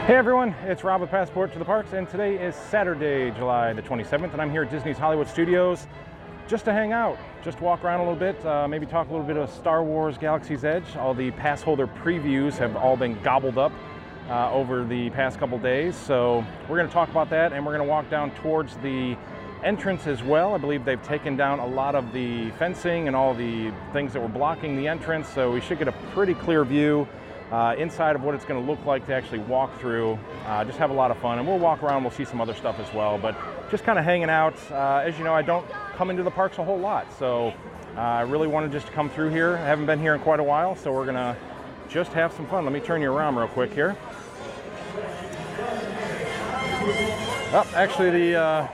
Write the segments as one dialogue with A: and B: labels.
A: Hey everyone, it's Rob with Passport to the Parks, and today is Saturday, July the 27th, and I'm here at Disney's Hollywood Studios just to hang out, just walk around a little bit, maybe talk a little bit of Star Wars Galaxy's Edge. All the pass holder previews have all been gobbled up over the past couple days, so we're going to talk about that, and we're going to walk down towards the entrance as well. I believe they've taken down a lot of the fencing and all the things that were blocking the entrance, so we should get a pretty clear view inside of what it's going to look like to actually walk through. Just have a lot of fun, and we'll walk around, we'll see some other stuff as well, but just kind of hanging out. As you know, I don't come into the parks a whole lot, so I really wanted just to come through here. I haven't been here in quite a while, so we're going to just have some fun. Let me turn you around real quick here. Oh, actually the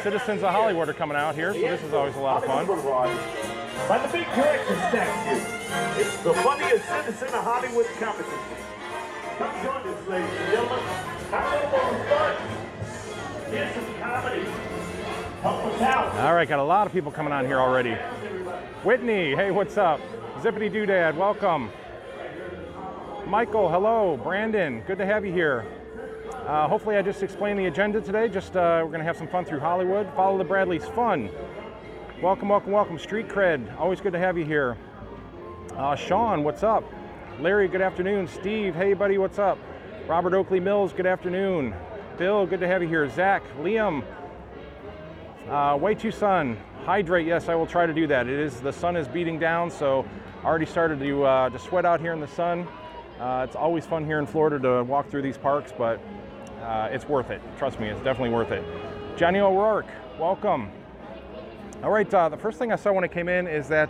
A: citizens of Hollywood are coming out here, so this is always a lot of fun.
B: By the big correction statue. It's the funniest citizen of Hollywood competition. Come join us, ladies and gentlemen. Have a little fun. Here's some comedy. Help us out.
A: All right, got a lot of people coming on here already. Whitney, hey, what's up? Zippity Doodad, welcome. Michael, hello. Brandon, good to have you here. Hopefully I just explained the agenda today. We're going to have some fun through Hollywood. Follow the Bradleys fun. Welcome, welcome, welcome. Street Cred, always good to have you here. Sean, what's up? Larry, good afternoon. Steve, hey buddy, what's up? Robert Oakley Mills, good afternoon. Bill, good to have you here. Zach, Liam, way too sun. Hydrate, yes, I will try to do that. The sun is beating down, so I already started to sweat out here in the sun. It's always fun here in Florida to walk through these parks, but it's worth it. Trust me, it's definitely worth it. Johnny O'Rourke, welcome. All right, the first thing I saw when I came in is that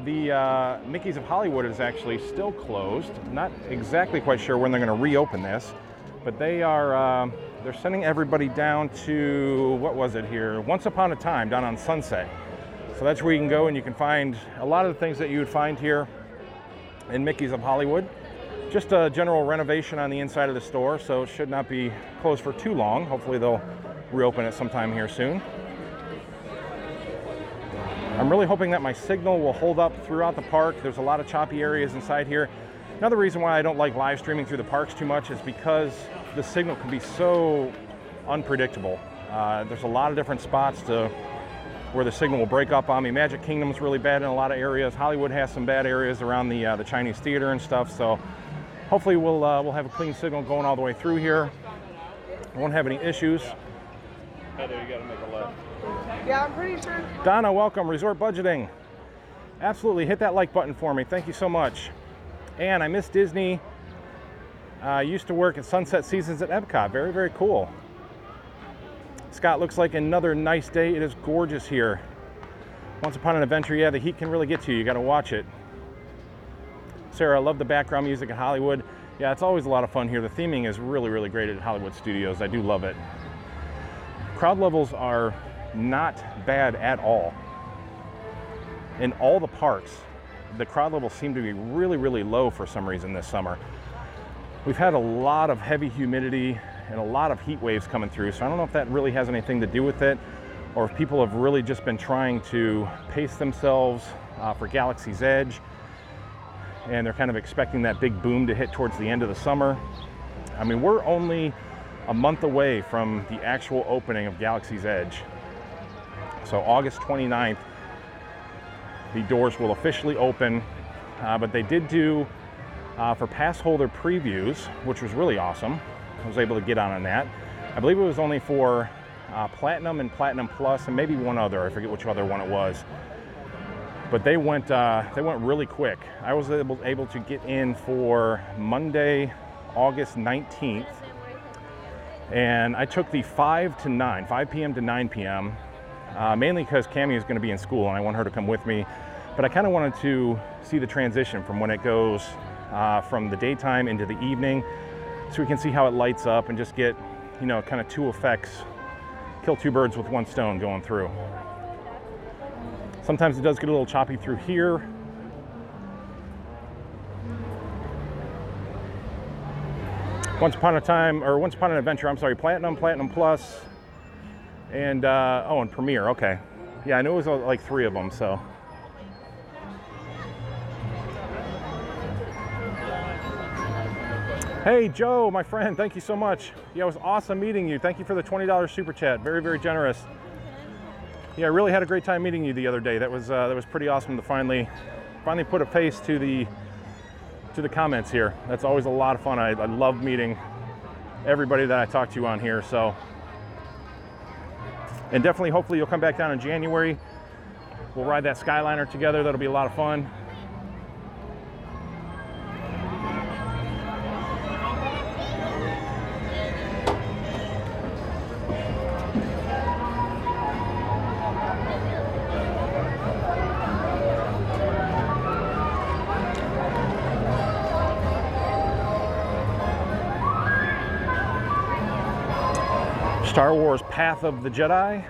A: the Mickey's of Hollywood is actually still closed. Not exactly quite sure when they're going to reopen this, but they're sending everybody down to, what was it here? Once Upon a Time down on Sunset. So that's where you can go and you can find a lot of the things that you would find here in Mickey's of Hollywood. Just a general renovation on the inside of the store, so it should not be closed for too long. Hopefully they'll reopen it sometime here soon. I'm really hoping that my signal will hold up throughout the park. There's a lot of choppy areas inside here. Another reason why I don't like live streaming through the parks too much is because the signal can be so unpredictable. There's a lot of different spots where the signal will break up on me. Magic Kingdom's really bad in a lot of areas. Hollywood has some bad areas around the Chinese theater and stuff. So hopefully we'll have a clean signal going all the way through here. I won't have any issues. Heather, you gotta make a left.
C: Yeah, I'm pretty sure.
A: Donna, welcome. Resort Budgeting. Absolutely. Hit that like button for me. Thank you so much. And I miss Disney. I used to work at Sunset Seasons at Epcot. Very, very cool. Scott, looks like another nice day. It is gorgeous here. Once Upon an Adventure, yeah, the heat can really get to you. You got to watch it. Sarah, I love the background music at Hollywood. Yeah, it's always a lot of fun here. The theming is really, really great at Hollywood Studios. I do love it. Crowd levels are not bad at all. In all the parks, the crowd levels seem to be really, really low for some reason this summer. We've had a lot of heavy humidity and a lot of heat waves coming through, so I don't know if that really has anything to do with it, or if people have really just been trying to pace themselves for Galaxy's Edge, and they're kind of expecting that big boom to hit towards the end of the summer. I mean, we're only a month away from the actual opening of Galaxy's Edge. So August 29th, the doors will officially open, but they did do for pass holder previews, which was really awesome. I was able to get on that. I believe it was only for Platinum and Platinum Plus, and maybe one other. I forget which other one it was. But they went really quick. I was able to get in for Monday, August 19th, and I took the 5 p.m. to 9 p.m. Mainly because Cammie is going to be in school and I want her to come with me. But I kind of wanted to see the transition from when it goes from the daytime into the evening, so we can see how it lights up and just get, you know, kind of two effects, kill two birds with one stone going through. Sometimes it does get a little choppy through here. Once Upon an Adventure, I'm sorry, Platinum, Platinum Plus, and and Premiere, okay. Yeah, I knew it was like 3 of them, so. Hey, Joe, my friend, thank you so much. Yeah, it was awesome meeting you. Thank you for the $20 super chat. Very, very generous. Yeah, I really had a great time meeting you the other day. That was pretty awesome to finally put a face to the comments here. That's always a lot of fun. I love meeting everybody that I talk to on here. So, and definitely, hopefully, you'll come back down in January. We'll ride that Skyliner together. That'll be a lot of fun. Star Wars Path of the Jedi.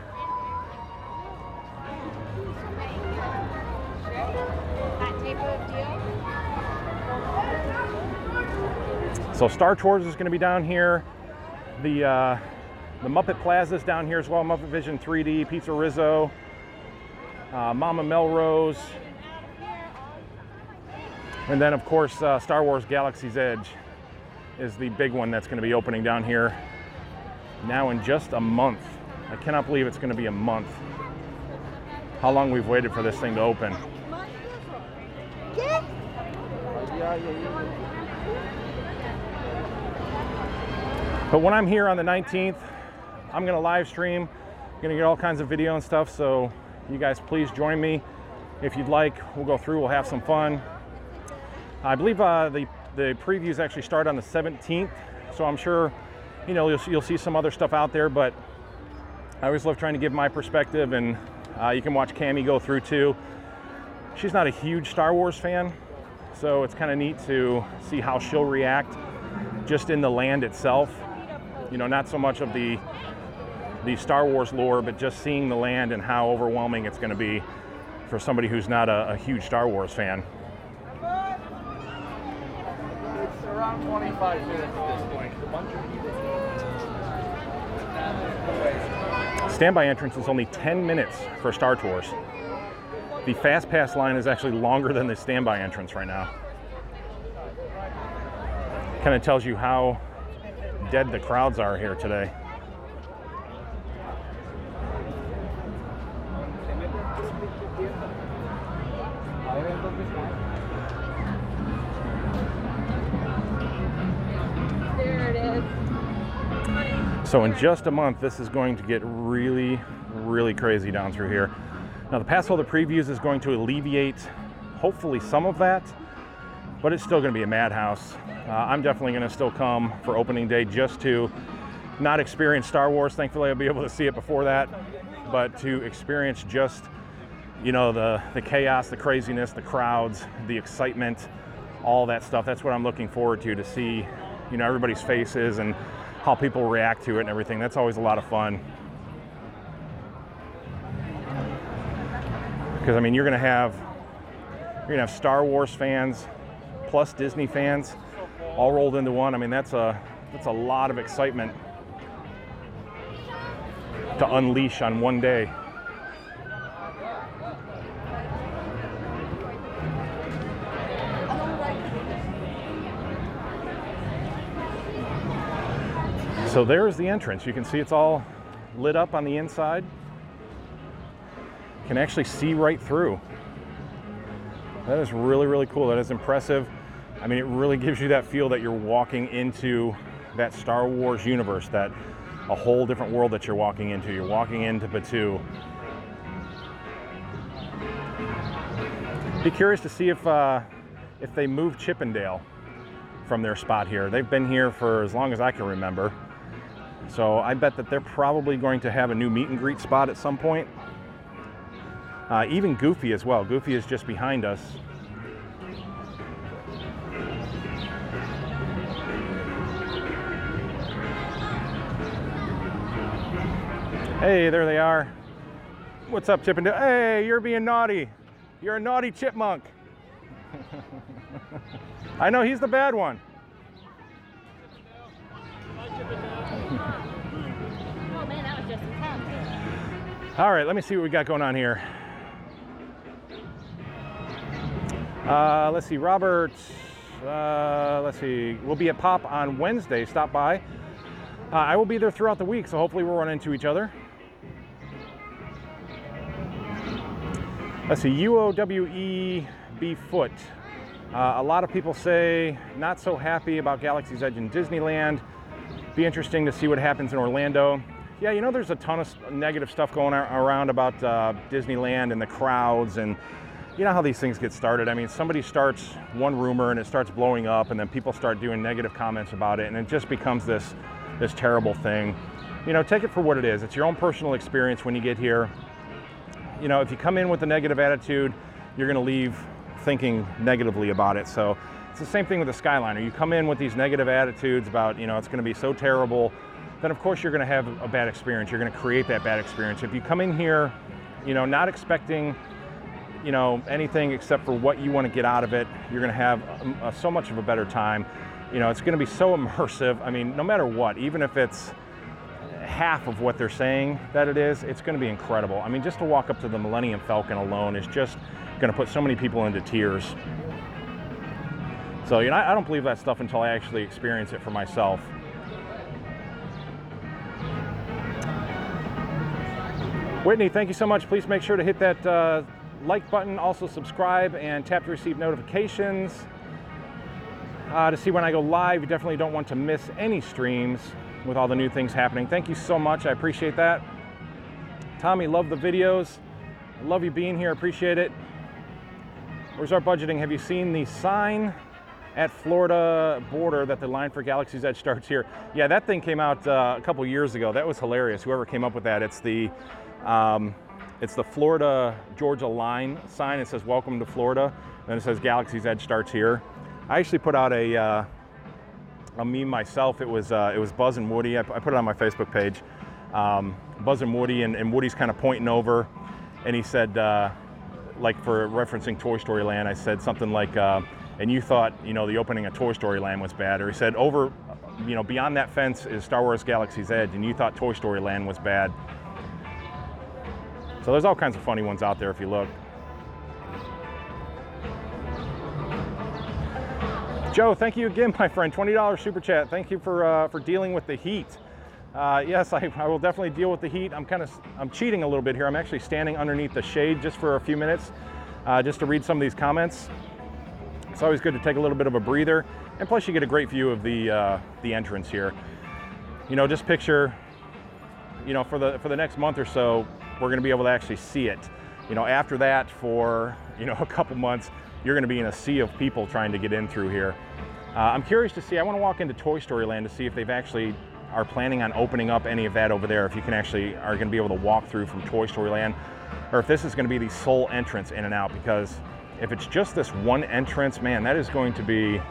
A: So Star Tours is going to be down here. The Muppet Plaza is down here as well. Muppet Vision 3D, Pizza Rizzo, Mama Melrose, and then of course Star Wars Galaxy's Edge is the big one that's going to be opening down here now in just a month. I cannot believe it's going to be a month. How long we've waited for this thing to open. But when I'm here on the 19th, I'm going to live stream. I'm going to get all kinds of video and stuff, so you guys please join me if you'd like. We'll go through, we'll have some fun. I believe the previews actually start on the 17th, so I'm sure you'll see some other stuff out there, but I always love trying to give my perspective, and you can watch Cammie go through too. She's not a huge Star Wars fan, so it's kind of neat to see how she'll react just in the land itself. Not so much of the Star Wars lore, but just seeing the land and how overwhelming it's going to be for somebody who's not a huge Star Wars fan.
D: It's around 25 minutes at this point.
A: Standby entrance is only 10 minutes for Star Tours. The Fast Pass line is actually longer than the standby entrance right now. Kind of tells you how dead the crowds are here today.
C: There it is.
A: So in just a month, this is going to get really, really crazy down through here. Now the passholder previews is going to alleviate hopefully some of that, but it's still going to be a madhouse. I'm definitely going to still come for opening day just to not experience Star Wars. Thankfully I'll be able to see it before that, but to experience just, the chaos, the craziness, the crowds, the excitement, all that stuff. That's what I'm looking forward to see, everybody's faces and how people react to it and everything. That's always a lot of fun. Because you're gonna have Star Wars fans plus Disney fans all rolled into one. That's a lot of excitement to unleash on one day. So there's the entrance. You can see it's all lit up on the inside. You can actually see right through. That is really, really cool. That is impressive. It really gives you that feel that you're walking into that Star Wars universe, that a whole different world that you're walking into. You're walking into Batuu. Be curious to see if they move Chippendale from their spot here. They've been here for as long as I can remember. So I bet that they're probably going to have a new meet and greet spot at some point. Even Goofy as well. Goofy is just behind us. Hey, there they are. What's up, Chippendale? Hey, you're being naughty. You're a naughty chipmunk. I know, he's the bad one.
E: Oh man, that was just intense.
A: All right, let me see what we got going on here. Let's see, Robert. let's see, we'll be at Pop on Wednesday. Stop by. I will be there throughout the week, so hopefully we'll run into each other. Let's see, UOWEB Foot. A lot of people say not so happy about Galaxy's Edge in Disneyland. Be interesting to see what happens in Orlando. Yeah, you know, there's a ton of negative stuff going around about Disneyland and the crowds, and you know how these things get started. I mean, somebody starts one rumor and it starts blowing up, and then people start doing negative comments about it, and it just becomes this terrible thing. You know, take it for what it is. It's your own personal experience when you get here. You know, if you come in with a negative attitude, you're going to leave thinking negatively about it. So it's the same thing with the Skyliner. You come in with these negative attitudes about, you know, it's going to be so terrible, then of course you're going to have a bad experience. You're going to create that bad experience. If you come in here, you know, not expecting, you know, anything except for what you want to get out of it, you're going to have so much of a better time. You know, it's going to be so immersive. I mean, no matter what, even if it's half of what they're saying that it is, it's going to be incredible. I mean, just to walk up to the Millennium Falcon alone is just going to put so many people into tears. So, you know, I don't believe that stuff until I actually experience it for myself. Whitney, thank you so much. Please make sure to hit that like button, also subscribe and tap to receive notifications to see when I go live. You definitely don't want to miss any streams with all the new things happening. Thank you so much. I appreciate that. Tommy, love the videos. I love you being here. Appreciate it. Where's our budgeting? Have you seen the sign at Florida border that the line for Galaxy's Edge starts here? Yeah, that thing came out a couple years ago. That was hilarious. Whoever came up with that. It's the Florida Georgia line sign. It says "Welcome to Florida," and it says Galaxy's Edge starts here. I actually put out a meme myself. It was Buzz and Woody. I put it on my Facebook page. Buzz and Woody, and Woody's kind of pointing over, and he said, like for referencing Toy Story Land, I said something like, and you thought, you know, the opening of Toy Story Land was bad, or he said, over, you know, beyond that fence is Star Wars Galaxy's Edge, and you thought Toy Story Land was bad. So there's all kinds of funny ones out there if you look. Joe, thank you again, my friend. $20 super chat. Thank you for dealing with the heat. Yes, I will definitely deal with the heat. I'm cheating a little bit here. I'm actually standing underneath the shade just for a few minutes, just to read some of these comments. It's always good to take a little bit of a breather, and plus you get a great view of the entrance here. You know, just picture, you know, for the next month or so, we're going to be able to actually see it. You know, after that, for, you know, a couple months, you're going to be in a sea of people trying to get in through here. I'm curious to see. I want to walk into Toy Story Land to see if they've actually are planning on opening up any of that over there. If you can actually are going to be able to walk through from Toy Story Land, or if this is going to be the sole entrance in and out. Because if it's just this one entrance, man, that's going to be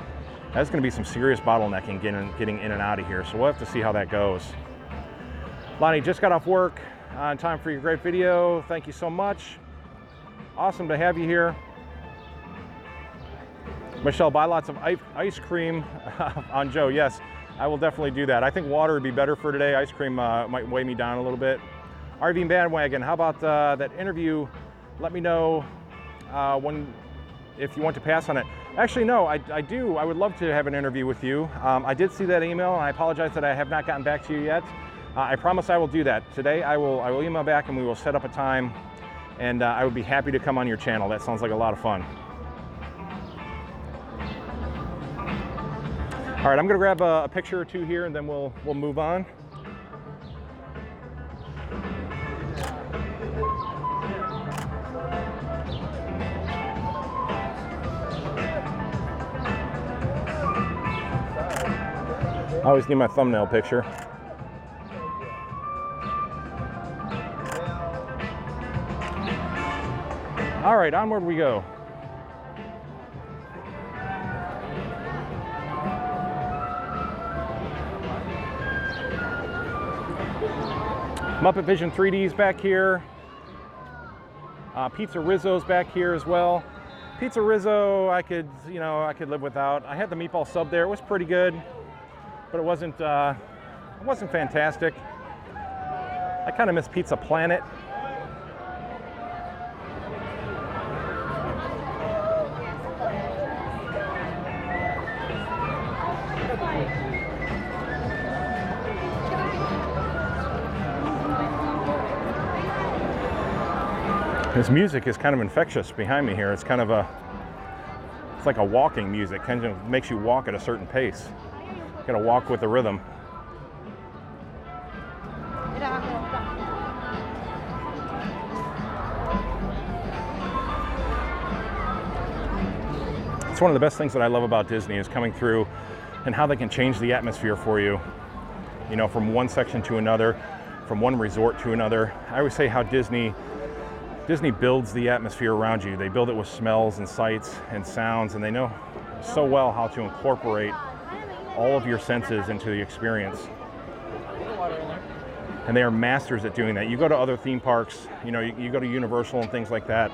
A: some serious bottlenecking getting in and out of here. So we'll have to see how that goes. Lonnie, just got off work. On time for your great video. Thank you so much. Awesome to have you here. Michelle, buy lots of ice cream on Joe. Yes, I will definitely do that. I think water would be better for today. Ice cream might weigh me down a little bit. RV Bandwagon, how about that interview? Let me know if you want to pass on it. Actually, no, I do. I would love to have an interview with you. I did see that email, and I apologize that I have not gotten back to you yet. I promise I will do that. Today I will email back, and we will set up a time, and I would be happy to come on your channel. That sounds like a lot of fun. All right, I'm gonna grab a picture or two here, and then we'll move on. I always need my thumbnail picture. All right, onward we go. Muppet Vision 3D's back here. Pizza Rizzo's back here as well. Pizza Rizzo, I could live without. I had the meatball sub there. It was pretty good, but it wasn't fantastic. I kind of miss Pizza Planet. This music is kind of infectious behind me here. It's kind of it's like a walking music, kind of makes you walk at a certain pace. You gotta walk with the rhythm. It's one of the best things that I love about Disney is coming through and how they can change the atmosphere for you. You know, from one section to another, from one resort to another. I always say how Disney builds the atmosphere around you. They build it with smells and sights and sounds, and they know so well how to incorporate all of your senses into the experience. And they are masters at doing that. You go to other theme parks, you know, you go to Universal and things like that,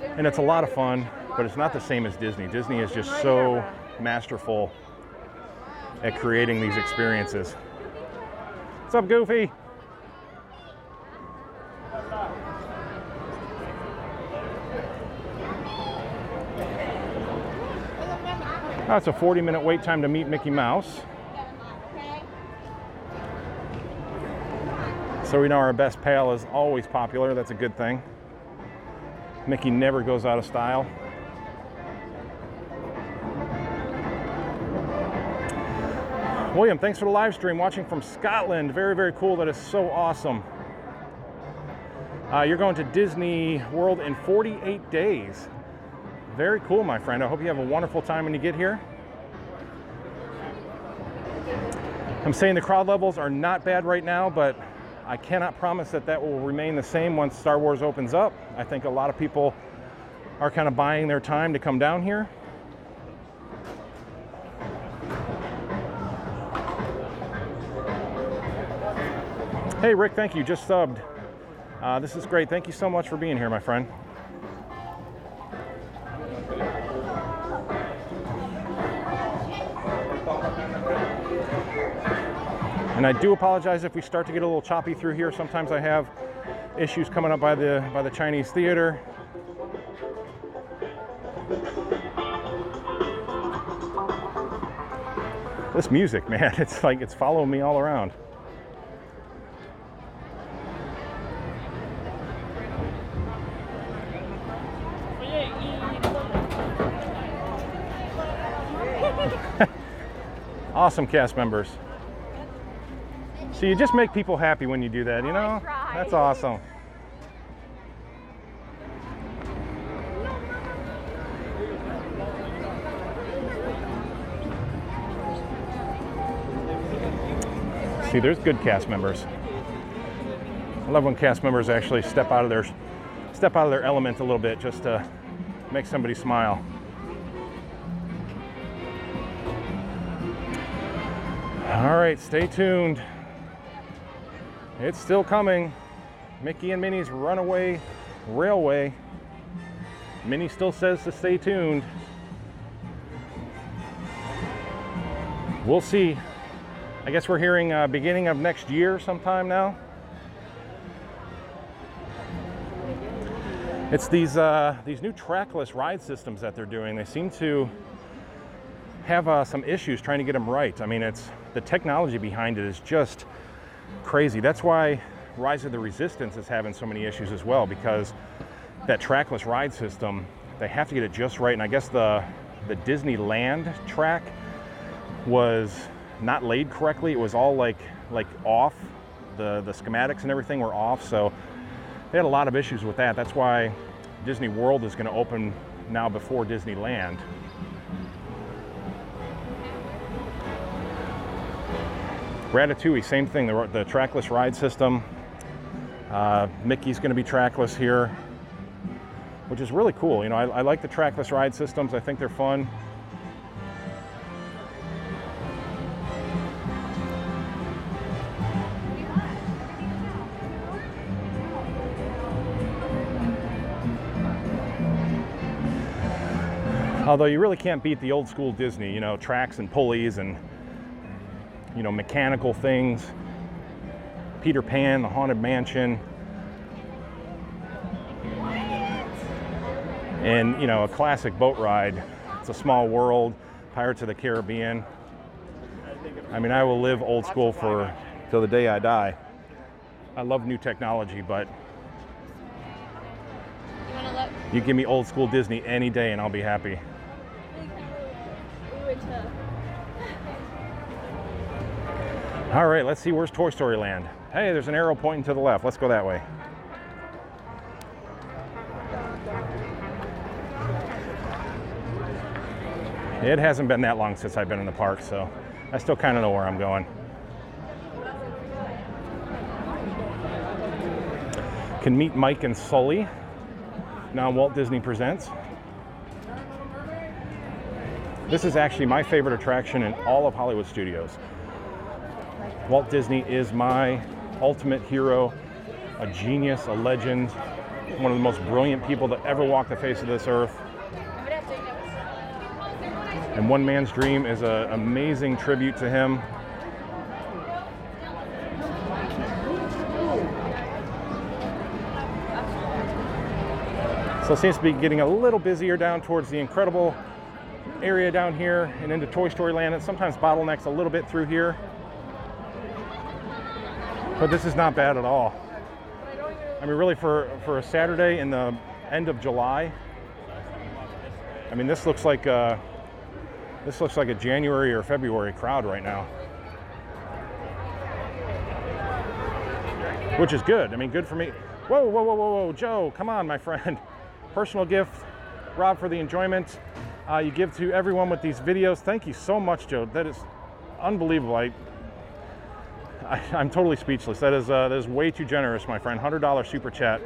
A: and it's a lot of fun, but it's not the same as Disney. Disney is just so masterful at creating these experiences. What's up, Goofy? That's a 40-minute wait time to meet Mickey Mouse. So we know our best pal is always popular. That's a good thing. Mickey never goes out of style. William, thanks for the live stream. Watching from Scotland. Very, very cool. That is so awesome. You're going to Disney World in 48 days. Very cool, my friend. I hope you have a wonderful time when you get here. I'm saying the crowd levels are not bad right now, but I cannot promise that that will remain the same once Star Wars opens up. I think a lot of people are kind of buying their time to come down here. Hey, Rick, thank you. Just subbed. This is great. Thank you so much for being here, my friend. And I do apologize if we start to get a little choppy through here. Sometimes I have issues coming up by the Chinese theater. This music, man, it's like it's following me all around. Awesome cast members. So you just make people happy when you do that, you know? That's awesome. See, there's good cast members. I love when cast members actually step out of their element a little bit just to make somebody smile. All right, stay tuned. It's still coming. Mickey and Minnie's Runaway Railway. Minnie still says to stay tuned. We'll see. I guess we're hearing beginning of next year sometime now. It's these new trackless ride systems that they're doing. They seem to have some issues trying to get them right. I mean, it's the technology behind it is just crazy. That's why Rise of the Resistance is having so many issues as well, because that trackless ride system, they have to get it just right. And I guess the Disneyland track was not laid correctly. It was all like off. The schematics and everything were off. So they had a lot of issues with that. That's why Disney World is going to open now before Disneyland. Ratatouille, same thing, the trackless ride system. Mickey's going to be trackless here, which is really cool. You know, I like the trackless ride systems. I think they're fun. Although you really can't beat the old school Disney, you know, tracks and pulleys and, you know, mechanical things. Peter Pan, the Haunted Mansion. And, you know, a classic boat ride. It's a Small World, Pirates of the Caribbean. I mean, I will live old school till the day I die. I love new technology, but You give me old school Disney any day and I'll be happy. All right, let's see, where's Toy Story Land? Hey, there's an arrow pointing to the left. Let's go that way. It hasn't been that long since I've been in the park, so I still kind of know where I'm going. Can meet Mike and Sully. Now Walt Disney Presents. This is actually my favorite attraction in all of Hollywood Studios. Walt Disney is my ultimate hero, a genius, a legend, one of the most brilliant people that ever walked the face of this earth. And One Man's Dream is an amazing tribute to him. So it seems to be getting a little busier down towards the incredible area down here and into Toy Story Land. It sometimes bottlenecks a little bit through here. But this is not bad at all. I mean, really, for a Saturday in the end of July, I mean, this looks like a January or February crowd right now, which is good. I mean, good for me. Whoa, whoa, whoa, whoa, whoa, Joe, come on, my friend. Personal gift, Rob, for the enjoyment you give to everyone with these videos. Thank you so much, Joe. That is unbelievable. I'm totally speechless. That is way too generous, my friend. $100 super chat.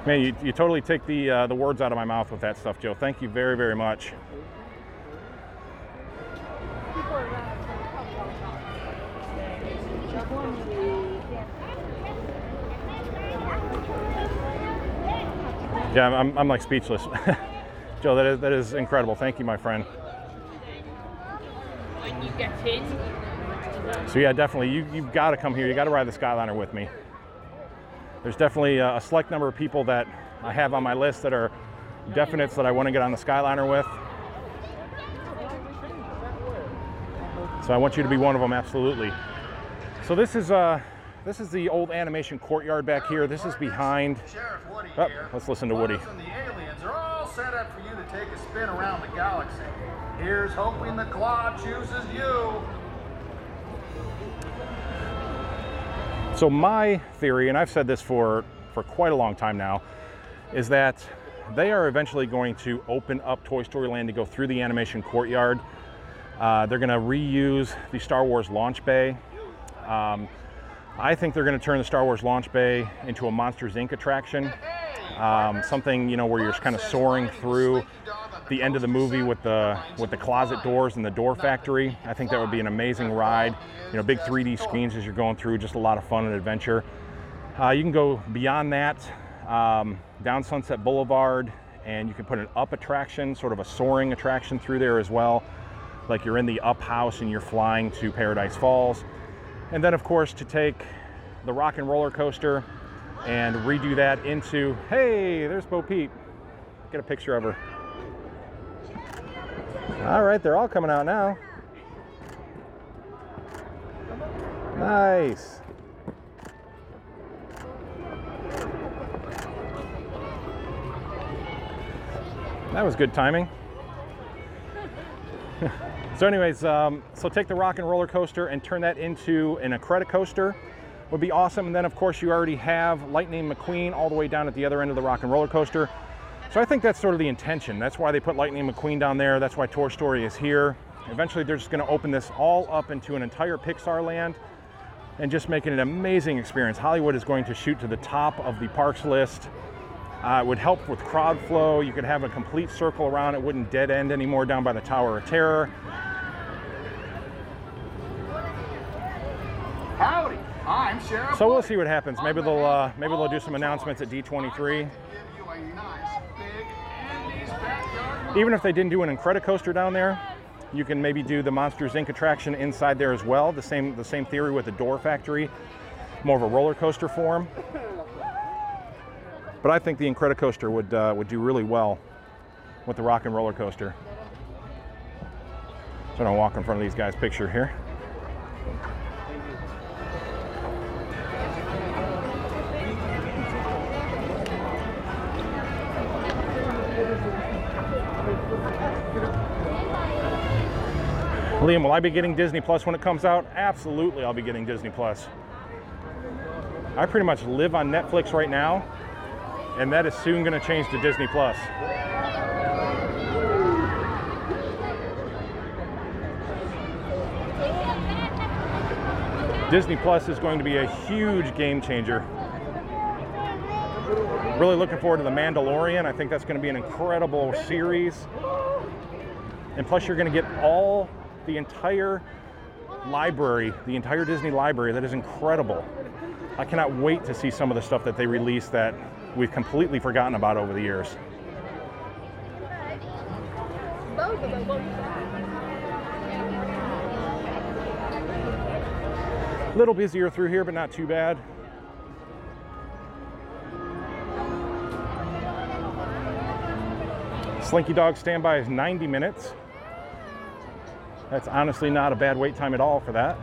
A: Man, you totally take the words out of my mouth with that stuff, Joe. Thank you very, very much. Yeah, I'm like speechless. Joe, that is incredible. Thank you, my friend. So yeah, definitely, you've got to come here. You got to ride the Skyliner with me. There's definitely a select number of people that I have on my list that are definites that I want to get on the Skyliner with. So I want you to be one of them, absolutely. So this is the old animation courtyard back here. This is behind.
F: Sheriff Woody
A: Oh,
F: here.
A: let's listen to Woody.
F: Buzz and the aliens are all set up for you to take a spin around the galaxy. Here's hoping the Claw chooses you.
A: So my theory, and I've said this for quite a long time now, is that they are eventually going to open up Toy Story Land to go through the animation courtyard. They're going to reuse the Star Wars launch bay. I think they're going to turn the Star Wars launch bay into a Monsters, Inc. attraction. Something, you know, where you're kind of soaring through the end of the movie with the closet doors and the door factory. I think that would be an amazing ride. You know, big 3D screens as you're going through, just a lot of fun and adventure. You can go beyond that, down Sunset Boulevard, and you can put an up attraction, sort of a soaring attraction through there as well. Like you're in the up house and you're flying to Paradise Falls. And then, of course, to take the Rock and Roller Coaster and redo that into, hey, there's Bo Peep. Get a picture of her. All right, they're all coming out now. Nice. That was good timing. So anyways, so take the Rock and Roller Coaster and turn that into an Incredicoaster. Would be awesome. And then, of course, you already have Lightning McQueen all the way down at the other end of the Rock and Roller Coaster. So I think that's sort of the intention. That's why they put Lightning McQueen down there. That's why Toy Story is here. Eventually, they're just going to open this all up into an entire Pixar Land and just make it an amazing experience. Hollywood is going to shoot to the top of the parks list. It would help with crowd flow. You could have a complete circle around. It wouldn't dead end anymore down by the Tower of Terror.
F: Howdy, I'm Sheriff
A: So we'll
F: Woody.
A: see what happens. Maybe they'll do some announcements at D23. Even if they didn't do an Incredicoaster down there, you can maybe do the Monsters, Inc. attraction inside there as well. The same theory with the door factory, more of a roller coaster form. But I think the Incredicoaster would do really well with the Rock and Roller Coaster. So I'm gonna walk in front of these guys' picture here. Liam, will I be getting Disney Plus when it comes out? Absolutely, I'll be getting Disney Plus. I pretty much live on Netflix right now, and that is soon going to change to Disney Plus. Disney Plus is going to be a huge game changer. Really looking forward to The Mandalorian. I think that's going to be an incredible series. And plus you're going to get all the entire library, the entire Disney library. That is incredible. I cannot wait to see some of the stuff that they release that we've completely forgotten about over the years. A little busier through here, but not too bad. Slinky Dog standby is 90 minutes. That's honestly not a bad wait time at all for that.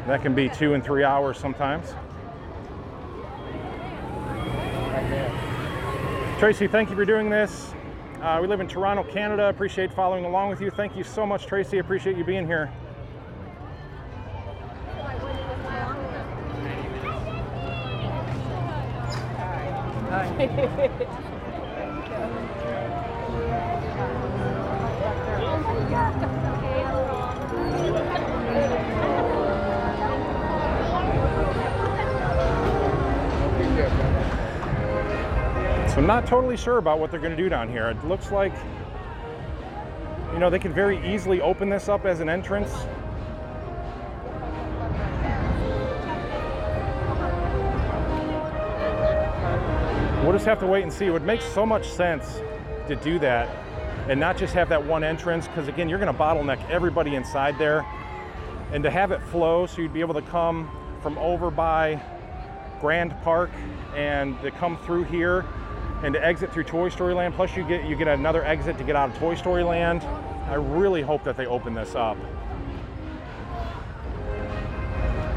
A: That can be 2 and 3 hours sometimes. Tracy, thank you for doing this. We live in Toronto, Canada. Appreciate following along with you. Thank you so much, Tracy. Appreciate you being here. So I'm not totally sure about what they're going to do down here. It looks like, you know, they could very easily open this up as an entrance. We'll just have to wait and see. It would make so much sense to do that and not just have that one entrance, because again, you're going to bottleneck everybody inside there. And to have it flow so you'd be able to come from over by Grand Park and to come through here and to exit through Toy Story Land, plus you get another exit to get out of Toy Story Land. I really hope that they open this up.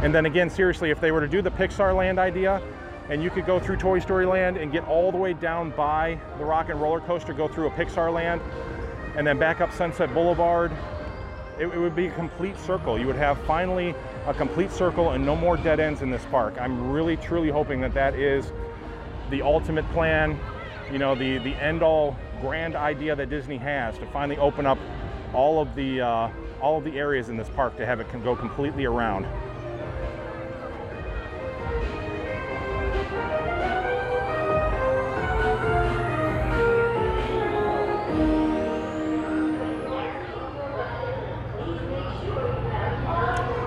A: And then again, seriously, if they were to do the Pixar Land idea, and you could go through Toy Story Land and get all the way down by the Rock and Roller Coaster, go through a Pixar Land, and then back up Sunset Boulevard, it would be a complete circle. You would have finally a complete circle and no more dead ends in this park. I'm really, truly hoping that that is the ultimate plan, you know, the end-all grand idea that Disney has to finally open up all of the areas in this park to have it go completely around.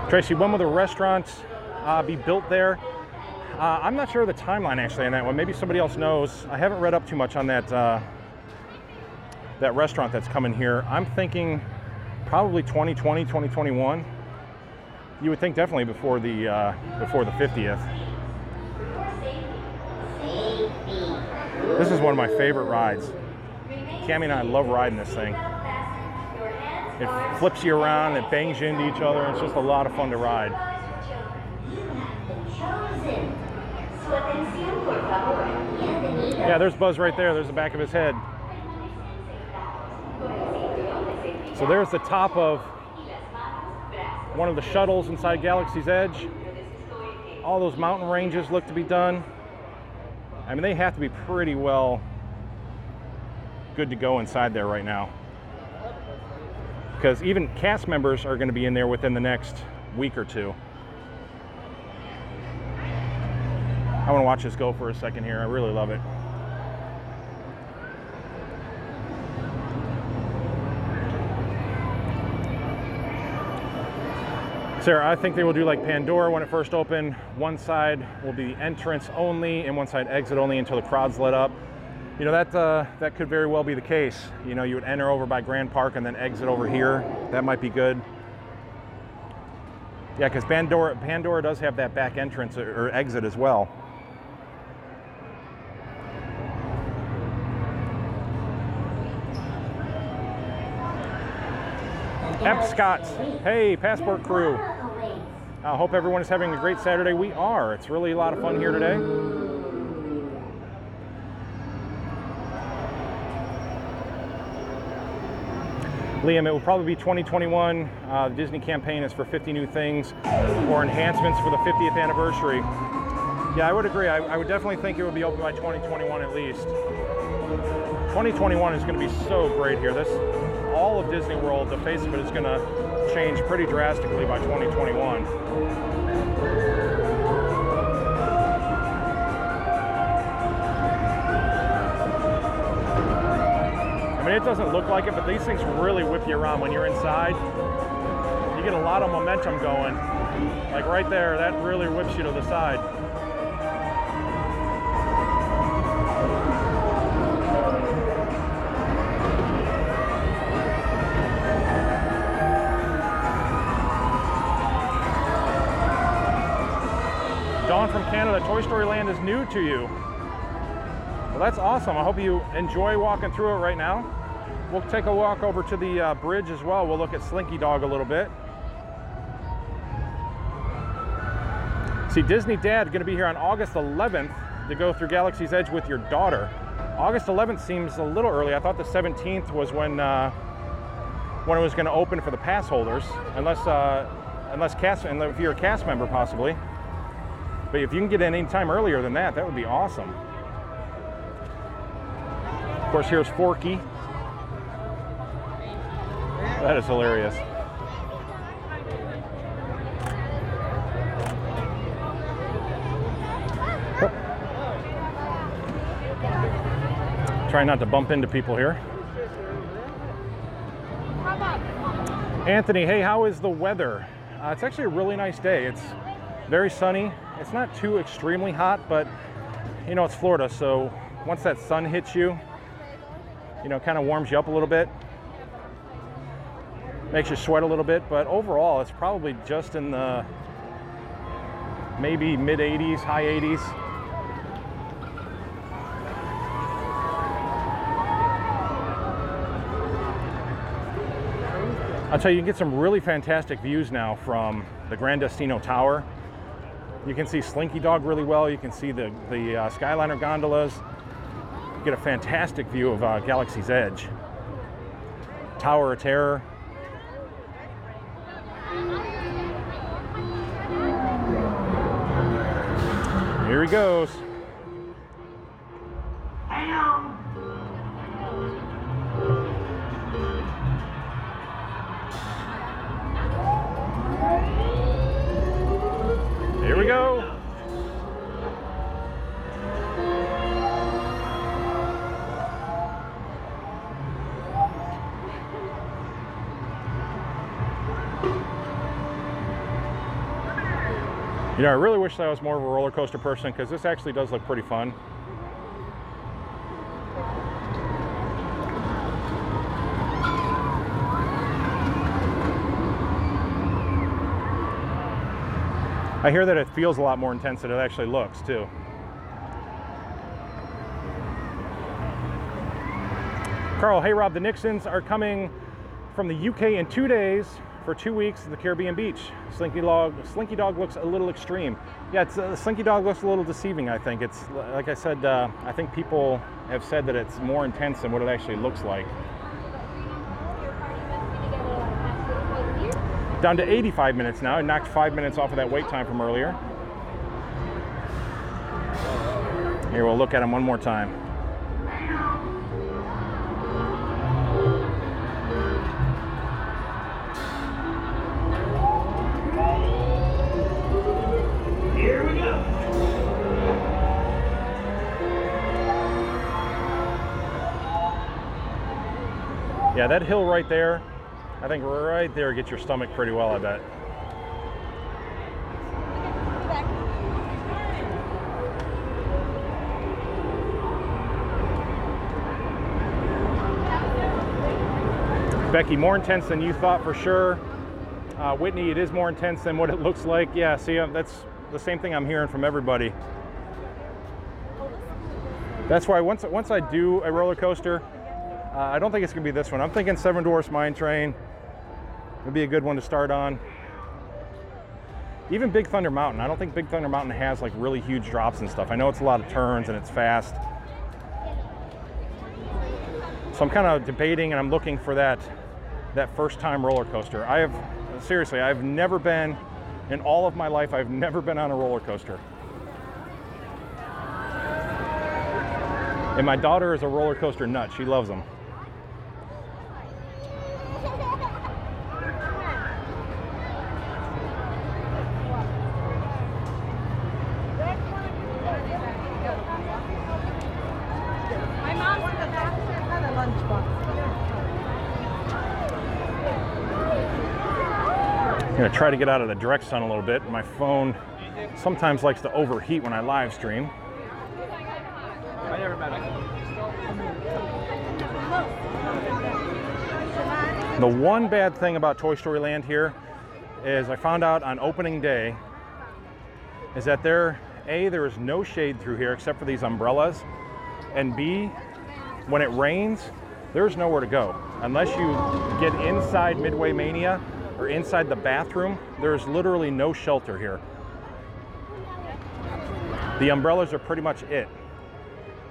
A: Tracy, when will the restaurants be built there? I'm not sure of the timeline actually on that one. Maybe somebody else knows. I haven't read up too much on that that restaurant that's coming here. I'm thinking probably 2020, 2021. You would think definitely before the 50th. This is one of my favorite rides. Cammie and I love riding this thing. It flips you around, it bangs you into each other, and it's just a lot of fun to ride. Yeah, there's Buzz right there. There's the back of his head. So there's the top of one of the shuttles inside Galaxy's Edge. All those mountain ranges look to be done. I mean, they have to be pretty well good to go inside there right now, because even cast members are going to be in there within the next week or two. I want to watch this go for a second here. I really love it. Sarah, I think they will do like Pandora when it first opened. One side will be entrance only and one side exit only until the crowds let up. You know, that could very well be the case. You know, you would enter over by Grand Park and then exit over here. That might be good. Yeah, because Pandora does have that back entrance or exit as well. F. Scott, hey, Passport crew. I hope everyone is having a great Saturday. We are. It's really a lot of fun here today. Liam, it will probably be 2021. The Disney campaign is for 50 new things or enhancements for the 50th anniversary. Yeah, I would agree. I would definitely think it would be open by 2021 at least. 2021 is going to be so great here. All of Disney World, the face of it is going to change pretty drastically by 2021. I mean, it doesn't look like it, but these things really whip you around when you're inside. You get a lot of momentum going. Like right there, that really whips you to the side. Dawn from Canada, Toy Story Land is new to you. Well, that's awesome. I hope you enjoy walking through it right now. We'll take a walk over to the bridge as well. We'll look at Slinky Dog a little bit. See, Disney Dad going to be here on August 11th to go through Galaxy's Edge with your daughter. August 11th seems a little early. I thought the 17th was when it was going to open for the pass holders, unless if you're a cast member possibly. But if you can get in any time earlier than that, that would be awesome. Of course, here's Forky. That is hilarious. Trying not to bump into people here. Anthony, hey, how is the weather? It's actually a really nice day. It's very sunny. It's not too extremely hot, but you know, it's Florida, so once that sun hits you, you know, kind of warms you up a little bit, makes you sweat a little bit, but overall it's probably just in the maybe mid 80s, high 80s. I'll tell you, you can get some really fantastic views now from the Gran Destino Tower. You can see Slinky Dog really well. You can see the Skyliner gondolas. You get a fantastic view of Galaxy's Edge. Tower of Terror. Here he goes. Here we go. You know, I really wish that I was more of a roller coaster person, because this actually does look pretty fun. I hear that it feels a lot more intense than it actually looks, too. Carl, hey Rob, the Nixons are coming from the UK in 2 days for 2 weeks at the Caribbean beach. Slinky Dog looks a little extreme. Yeah, Slinky Dog looks a little deceiving, I think. It's, like I said, I think people have said that it's more intense than what it actually looks like. Down to 85 minutes now. I knocked 5 minutes off of that wait time from earlier. Here, we'll look at them one more time.
B: Here we go.
A: Yeah, that hill right there, I think right there gets your stomach pretty well, I bet. Becky, more intense than you thought for sure. Whitney, it is more intense than what it looks like. Yeah, see, that's the same thing I'm hearing from everybody. That's why once I do a roller coaster, I don't think it's gonna be this one. I'm thinking Seven Dwarfs Mine Train would be a good one to start on. Even Big Thunder Mountain. I don't think Big Thunder Mountain has like really huge drops and stuff. I know it's a lot of turns and it's fast. So I'm kind of debating and I'm looking for that that first time roller coaster. Seriously, I've never been, in all of my life, I've never been on a roller coaster. And my daughter is a roller coaster nut. She loves them.
C: My mom's in the back of the lunchbox.
A: I'm gonna try to get out of the direct sun a little bit. My phone sometimes likes to overheat when I live stream.
D: I never met him.
A: The one bad thing about Toy Story Land here is I found out on opening day is that there is no shade through here except for these umbrellas, and B, when it rains, there's nowhere to go. Unless you get inside Midway Mania or inside the bathroom, there's literally no shelter here. The umbrellas are pretty much it.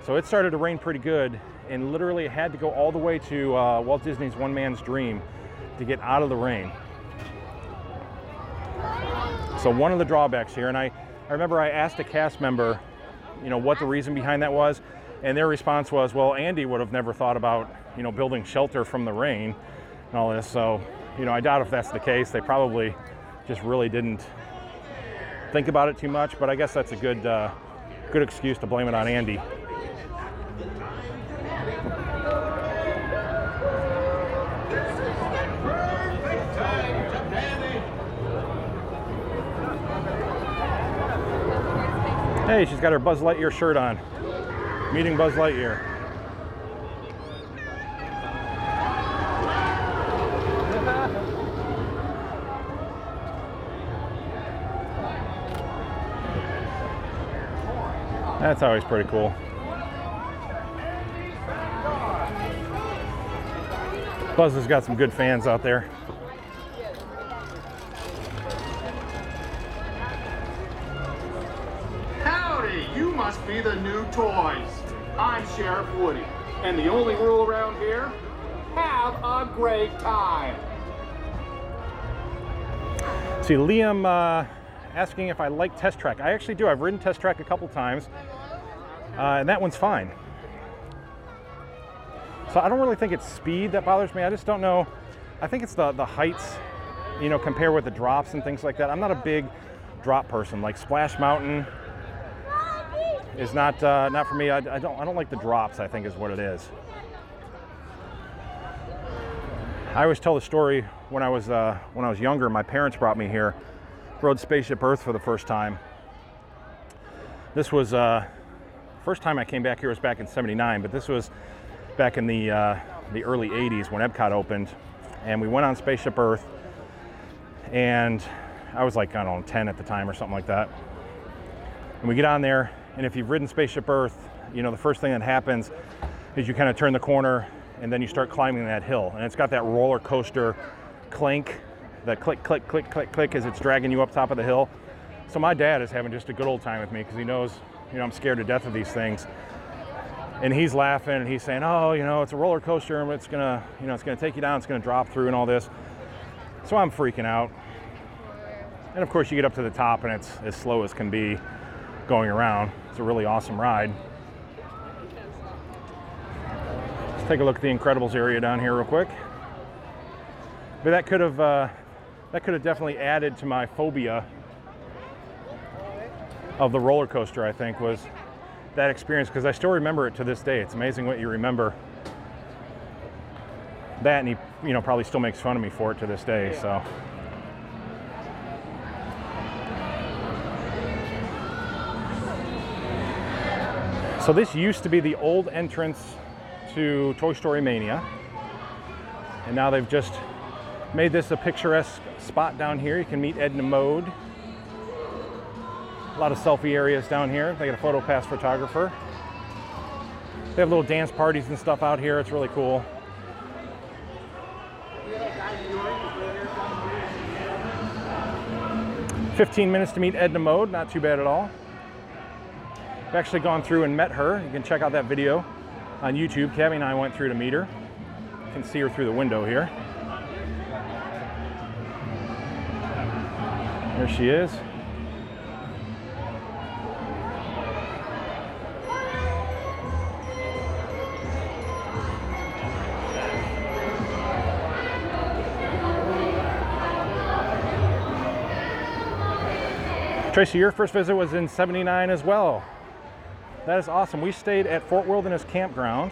A: So it started to rain pretty good, and literally had to go all the way to Walt Disney's One Man's Dream to get out of the rain. So one of the drawbacks here, and I remember I asked a cast member, you know, what the reason behind that was, and their response was, well, Andy would have never thought about, you know, building shelter from the rain and all this. So, you know, I doubt if that's the case. They probably just really didn't think about it too much, but I guess that's a good excuse to blame it on Andy. Hey, she's got her Buzz Lightyear shirt on. Meeting Buzz Lightyear. That's always pretty cool. Buzz has got some good fans out there.
F: Howdy, you must be the new toys. I'm Sheriff Woody, and the only rule around here, have a great time.
A: See, Liam asking if I like Test Track. I actually do. I've ridden Test Track a couple times, and that one's fine. So I don't really think it's speed that bothers me. I just don't know. I think it's the heights, you know, compare with the drops and things like that. I'm not a big drop person. Like Splash Mountain is not for me. I don't like the drops, I think is what it is. I always tell the story when I was younger. My parents brought me here, rode Spaceship Earth for the first time. This was first time I came back here was back in '79, but this was back in the early '80s when Epcot opened, and we went on Spaceship Earth, and I was like, I don't know, 10 at the time or something like that. And we get on there, and if you've ridden Spaceship Earth, you know, the first thing that happens is you kind of turn the corner and then you start climbing that hill, and it's got that roller coaster clink, that click, click, click, click, click as it's dragging you up top of the hill. So my dad is having just a good old time with me because he knows, you know, I'm scared to death of these things. And he's laughing and he's saying, oh, you know, it's a roller coaster and it's gonna, you know, it's gonna take you down, it's gonna drop through and all this. So I'm freaking out. And of course you get up to the top and it's as slow as can be going around. It's a really awesome ride. Let's take a look at the Incredibles area down here real quick. But that could have definitely added to my phobia of the roller coaster, I think, was that experience, because I still remember it to this day. It's amazing what you remember. That, and he, you know, probably still makes fun of me for it to this day. So this used to be the old entrance to Toy Story Mania, and now they've just made this a picturesque spot down here. You can meet Edna Mode. A lot of selfie areas down here. They got a photo pass photographer. They have little dance parties and stuff out here. It's really cool. "15 minutes to meet Edna Mode," not too bad at all. I've actually gone through and met her. You can check out that video on YouTube. Cabby and I went through to meet her. You can see her through the window here. There she is. Tracy, your first visit was in '79 as well. That is awesome. We stayed at Fort Wilderness Campground.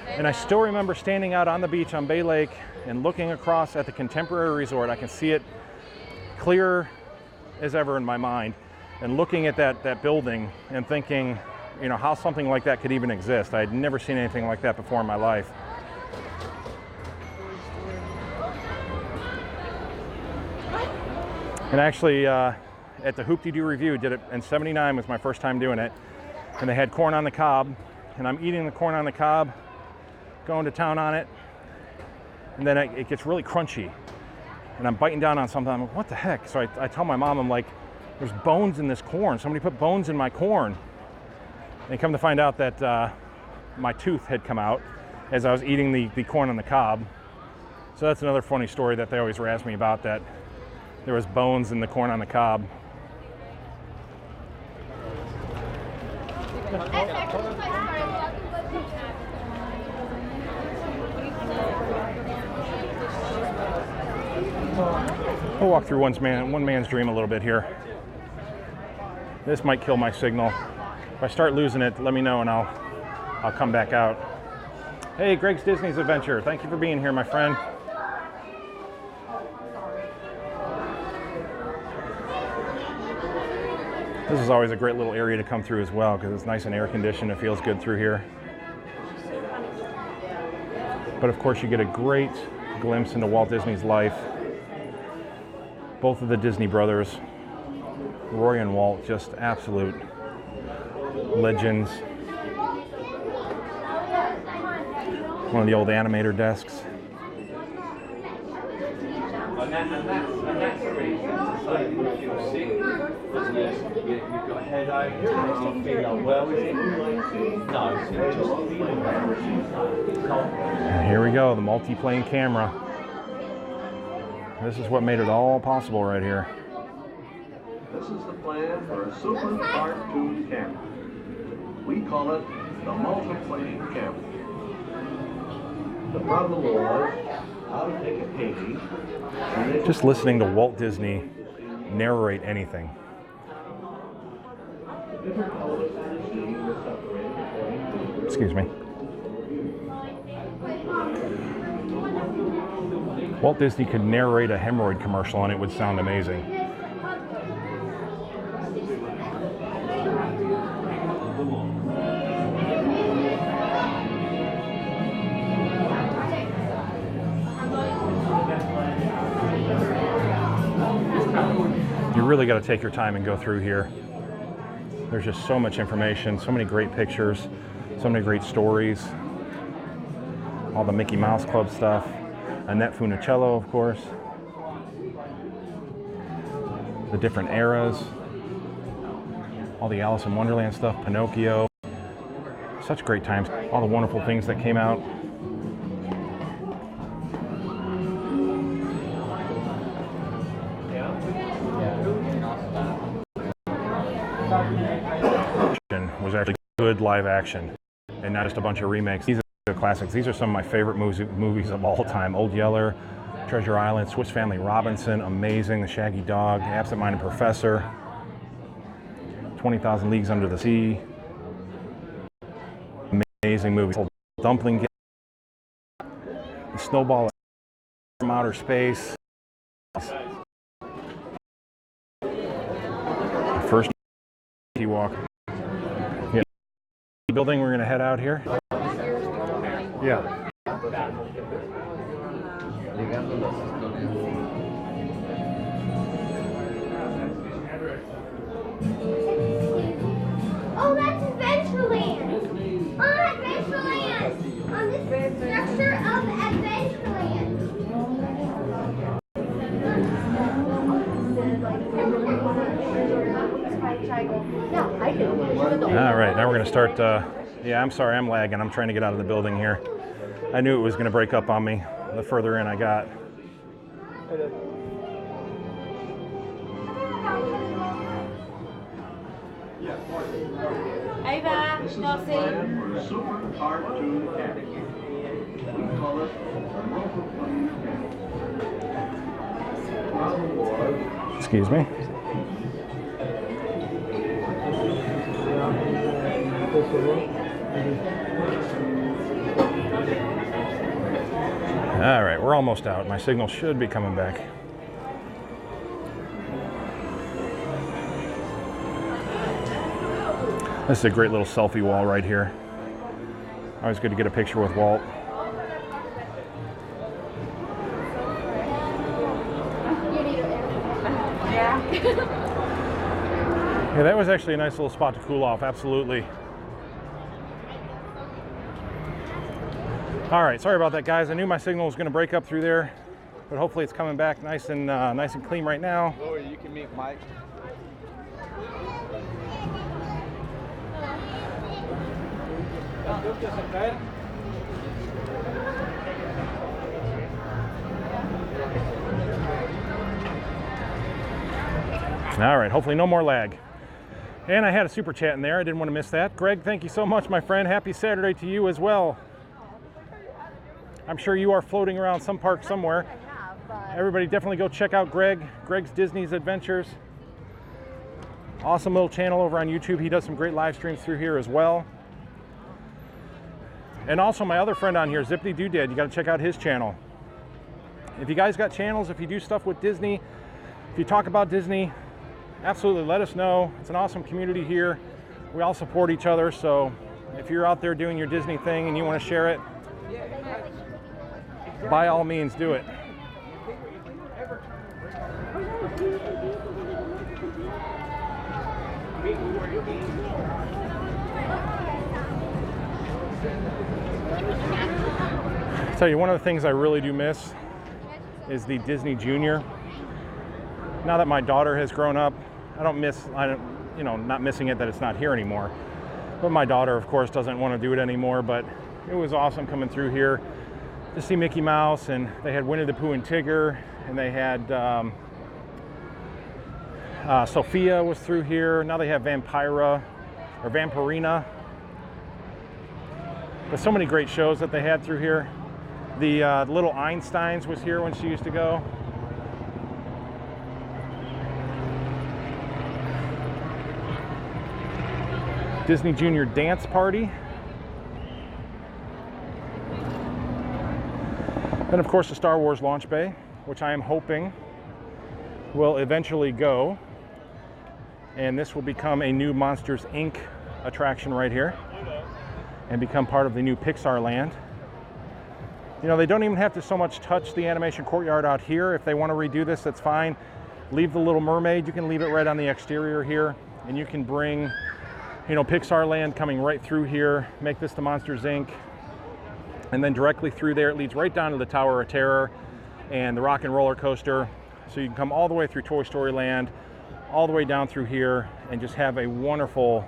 A: And I still remember standing out on the beach on Bay Lake and looking across at the Contemporary Resort. I can see it clear as ever in my mind, and looking at that building and thinking, you know, how something like that could even exist. I had never seen anything like that before in my life. And actually, at the Hoop-De-Doo Review, did it in '79 was my first time doing it. And they had corn on the cob, and I'm eating the corn on the cob, going to town on it, and then it gets really crunchy. And I'm biting down on something, I'm like, what the heck? So I tell my mom, I'm like, there's bones in this corn. Somebody put bones in my corn. And come to find out that my tooth had come out as I was eating the corn on the cob. So that's another funny story that they always razz me about, that there was bones in the corn on the cob. We'll walk through one man's dream a little bit here. This might kill my signal. If I start losing it, let me know and I'll come back out. Hey, Greg's Disney's Adventure. Thank you for being here, my friend. This is always a great little area to come through as well because it's nice and air conditioned. It feels good through here. But of course you get a great glimpse into Walt Disney's life. Both of the Disney brothers, Roy and Walt, just absolute legends. One of the old animator desks.
G: And that's the reason to say if you're sick, you've got a headache, you're not feeling unwell, is it? No, it's just feeling well.
A: And here we go, the multi-plane camera. This is what made it all possible right here.
B: This is the plan for a super cartoon camera. We call it the multiplane camera. The problem was how to take a painting.
A: Just listening to Walt Disney narrate anything. Excuse me. Walt Disney could narrate a hemorrhoid commercial and it would sound amazing. You really got to take your time and go through here. There's just so much information, so many great pictures, so many great stories. All the Mickey Mouse Club stuff. Annette Funicello, of course. The different eras. All the Alice in Wonderland stuff, Pinocchio. Such great times. All the wonderful things that came out. Was actually good live action and not just a bunch of remakes. These are the classics. These are some of my favorite movies of all time. Old Yeller, Treasure Island, Swiss Family Robinson, amazing. The Shaggy Dog, The Absent-Minded Professor, 20,000 Leagues Under the Sea. Amazing movies. Dumpling Game, The Snowball from Outer Space. First walk. Yeah. Building, we're gonna head out here. Yeah.
H: Oh, that's Adventureland! On Adventureland! On this structure of Adventureland!
A: All right, now we're gonna start. Yeah, I'm sorry, I'm lagging. I'm trying to get out of the building here. I knew it was gonna break up on me the further in I got.
C: Ava, no see.
B: For a super cartoon package. We call it
A: Excuse me. All right, we're almost out. My signal should be coming back. This is a great little selfie wall right here. Always good to get a picture with Walt. Yeah, that was actually a nice little spot to cool off, absolutely. All right, sorry about that, guys. I knew my signal was going to break up through there, but hopefully it's coming back nice and clean right now.
D: Or you can meet Mike.
A: All right, hopefully no more lag. And I had a super chat in there. I didn't want to miss that. Greg, thank you so much, my friend. Happy Saturday to you as well. I'm sure you are floating around some park somewhere. Everybody definitely go check out Greg's Disney's Adventures. Awesome little channel over on YouTube. He does some great live streams through here as well. And also my other friend on here, Zippity Doodad. You got to check out his channel. If you guys got channels, if you do stuff with Disney, if you talk about Disney, absolutely let us know. It's an awesome community here. We all support each other. So if you're out there doing your Disney thing and you want to share it, by all means do it. I'll tell you, one of the things I really do miss is the Disney Junior. Now that my daughter has grown up, not missing it that it's not here anymore. But my daughter, of course, doesn't want to do it anymore. But it was awesome coming through here to see Mickey Mouse, and they had Winnie the Pooh and Tigger, and they had Sophia was through here. Now they have Vampirina. There's so many great shows that they had through here. The little Einsteins was here when she used to go. Disney Junior Dance Party. Then of course the Star Wars Launch Bay, which I am hoping will eventually go. And this will become a new Monsters Inc. attraction right here and become part of the new Pixar Land. You know, they don't even have to so much touch the animation courtyard out here. If they want to redo this, that's fine. Leave the Little Mermaid. You can leave it right on the exterior here, and you can bring, you know, Pixar Land coming right through here, make this the Monsters Inc. And then directly through there, it leads right down to the Tower of Terror and the Rock and Roller Coaster. So you can come all the way through Toy Story Land, all the way down through here, and just have a wonderful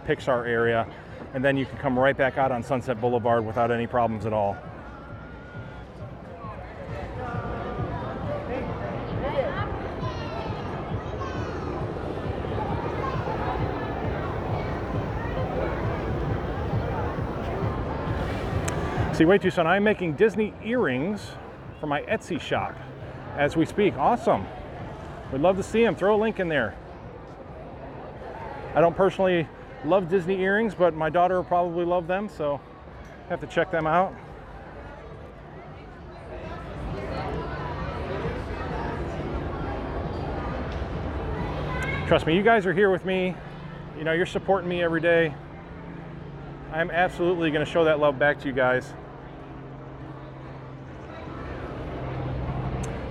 A: Pixar area. And then you can come right back out on Sunset Boulevard without any problems at all. See, wait, Tucson, I'm making Disney earrings for my Etsy shop as we speak. Awesome. We'd love to see them. Throw a link in there. I don't personally love Disney earrings, but my daughter will probably love them, so have to check them out. Trust me, you guys are here with me. You know, you're supporting me every day. I'm absolutely going to show that love back to you guys.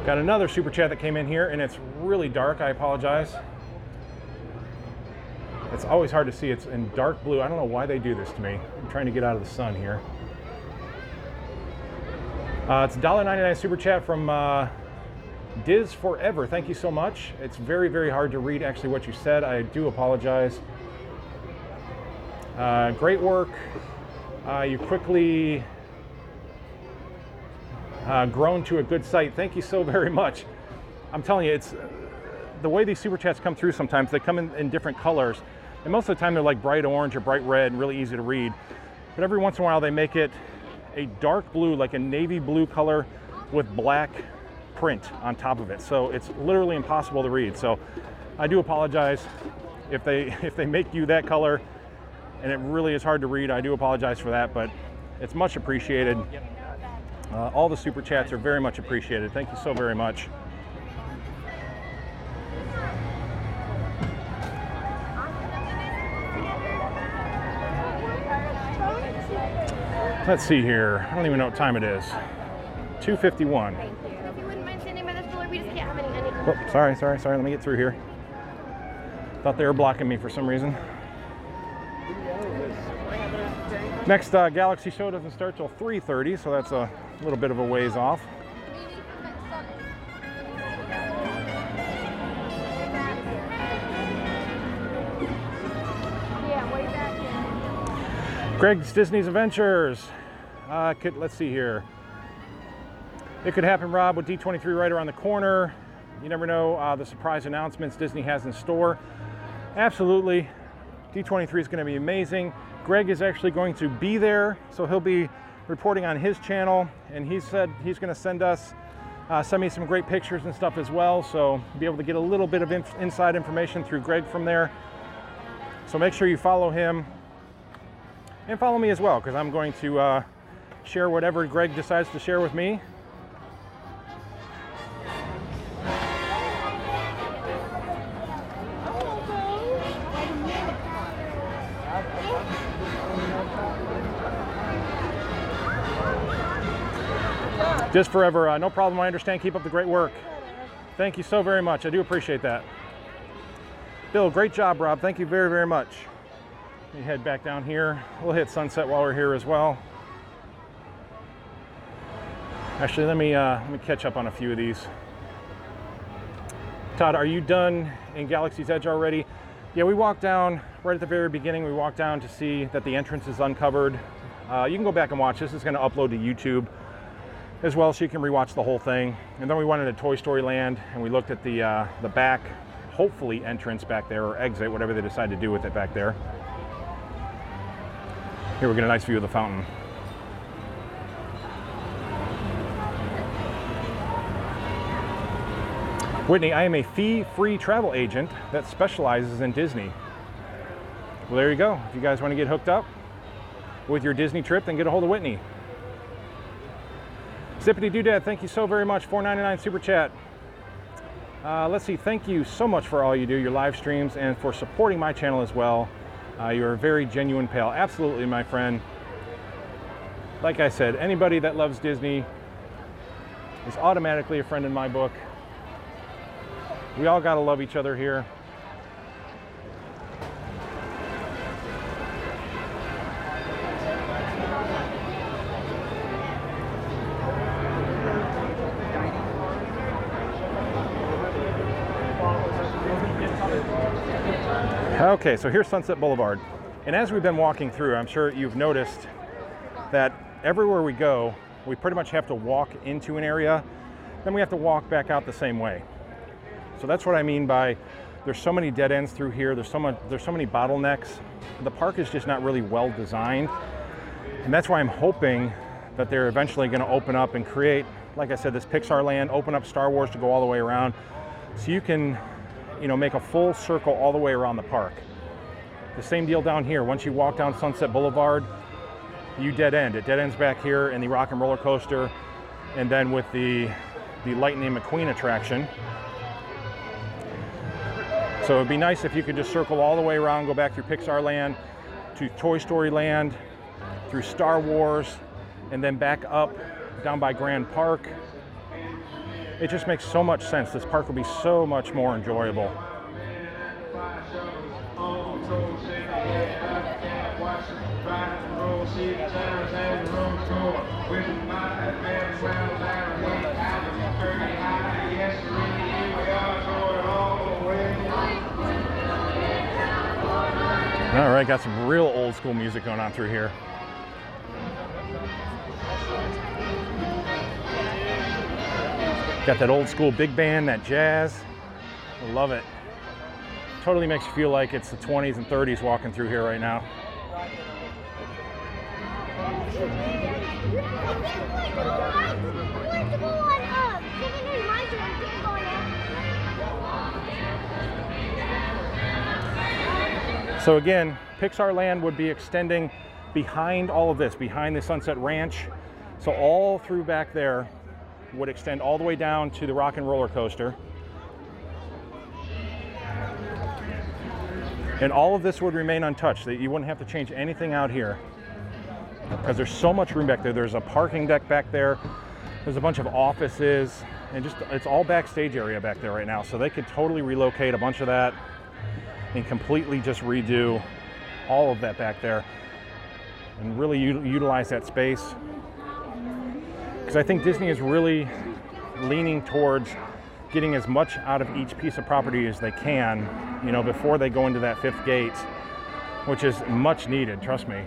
A: Got another super chat that came in here, and it's really dark. I apologize. It's always hard to see. It's in dark blue. I don't know why they do this to me. I'm trying to get out of the sun here. It's a $1.99 super chat from Diz Forever. Thank you so much. It's very, very hard to read actually what you said. I do apologize. Great work. You quickly grown to a good site. Thank you so very much. I'm telling you, it's the way these super chats come through sometimes. They come in different colors. And most of the time they're like bright orange or bright red and really easy to read. But every once in a while they make it a dark blue, like a navy blue color with black print on top of it. So it's literally impossible to read. So I do apologize if they make you that color and it really is hard to read. I do apologize for that, but it's much appreciated. All the super chats are very much appreciated. Thank you so very much. Let's see here. I don't even know what time it is. 2:51.
H: If you wouldn't mind standing by the stroller, we just can't have any.
A: Oh, sorry. Let me get through here. Thought they were blocking me for some reason. Next Galaxy show doesn't start till 3:30, so that's a little bit of a ways off. Greg's Disney's Adventures. Let's see here. It could happen, Rob, with D23 right around the corner. You never know the surprise announcements Disney has in store. Absolutely. D23 is going to be amazing. Greg is actually going to be there, so he'll be reporting on his channel, and he said he's going to send me some great pictures and stuff as well, so be able to get a little bit of inside information through Greg from there. So make sure you follow him and follow me as well, because I'm going to share whatever Greg decides to share with me. Just forever, no problem, I understand. Keep up the great work. Thank you so very much. I do appreciate that. Bill, great job, Rob. Thank you very, very much. Let me head back down here. We'll hit sunset while we're here as well. Actually, let me catch up on a few of these. Todd, are you done in Galaxy's Edge already? Yeah, we walked down right at the very beginning. We walked down to see that the entrance is uncovered. You can go back and watch. This is going to upload to YouTube as well, so you can rewatch the whole thing. And then we went into Toy Story Land and we looked at the back, hopefully entrance back there, or exit, whatever they decide to do with it back there. Here we get a nice view of the fountain. Whitney, I am a fee-free travel agent that specializes in Disney. Well, there you go. If you guys want to get hooked up with your Disney trip, then get a hold of Whitney. Zippity Doodad, thank you so very much. $4.99 super chat. Let's see, thank you so much for all you do, your live streams, and for supporting my channel as well. You're a very genuine pal. Absolutely, my friend. Like I said, anybody that loves Disney is automatically a friend in my book. We all gotta love each other here. Okay, so here's Sunset Boulevard. And as we've been walking through, I'm sure you've noticed that everywhere we go, we pretty much have to walk into an area, then we have to walk back out the same way. So that's what I mean by there's so many dead ends through here, there's so many bottlenecks. The park is just not really well designed. And that's why I'm hoping that they're eventually gonna open up and create, like I said, this Pixar Land, open up Star Wars to go all the way around, so you can, make a full circle all the way around the park. The same deal down here. Once you walk down Sunset Boulevard, you dead end. It dead ends back here in the Rock and Roller Coaster, and then with the Lightning McQueen attraction. So it'd be nice if you could just circle all the way around, go back through Pixar Land, to Toy Story Land, through Star Wars, and then back up down by Grand Park. It just makes so much sense. This park will be so much more enjoyable. All right, got some real old school music going on through here. Got that old school big band, that jazz. I love it. Totally makes you feel like it's the 20s and 30s walking through here right now. So again, Pixar Land would be extending behind all of this, behind the Sunset Ranch. So all through back there would extend all the way down to the Rock and Roller Coaster. And all of this would remain untouched. You wouldn't have to change anything out here because there's so much room back there. There's a parking deck back there. There's a bunch of offices and just, it's all backstage area back there right now. So they could totally relocate a bunch of that and completely just redo all of that back there and really utilize that space. Because I think Disney is really leaning towards getting as much out of each piece of property as they can, you know, before they go into that 5th gate, which is much needed, trust me.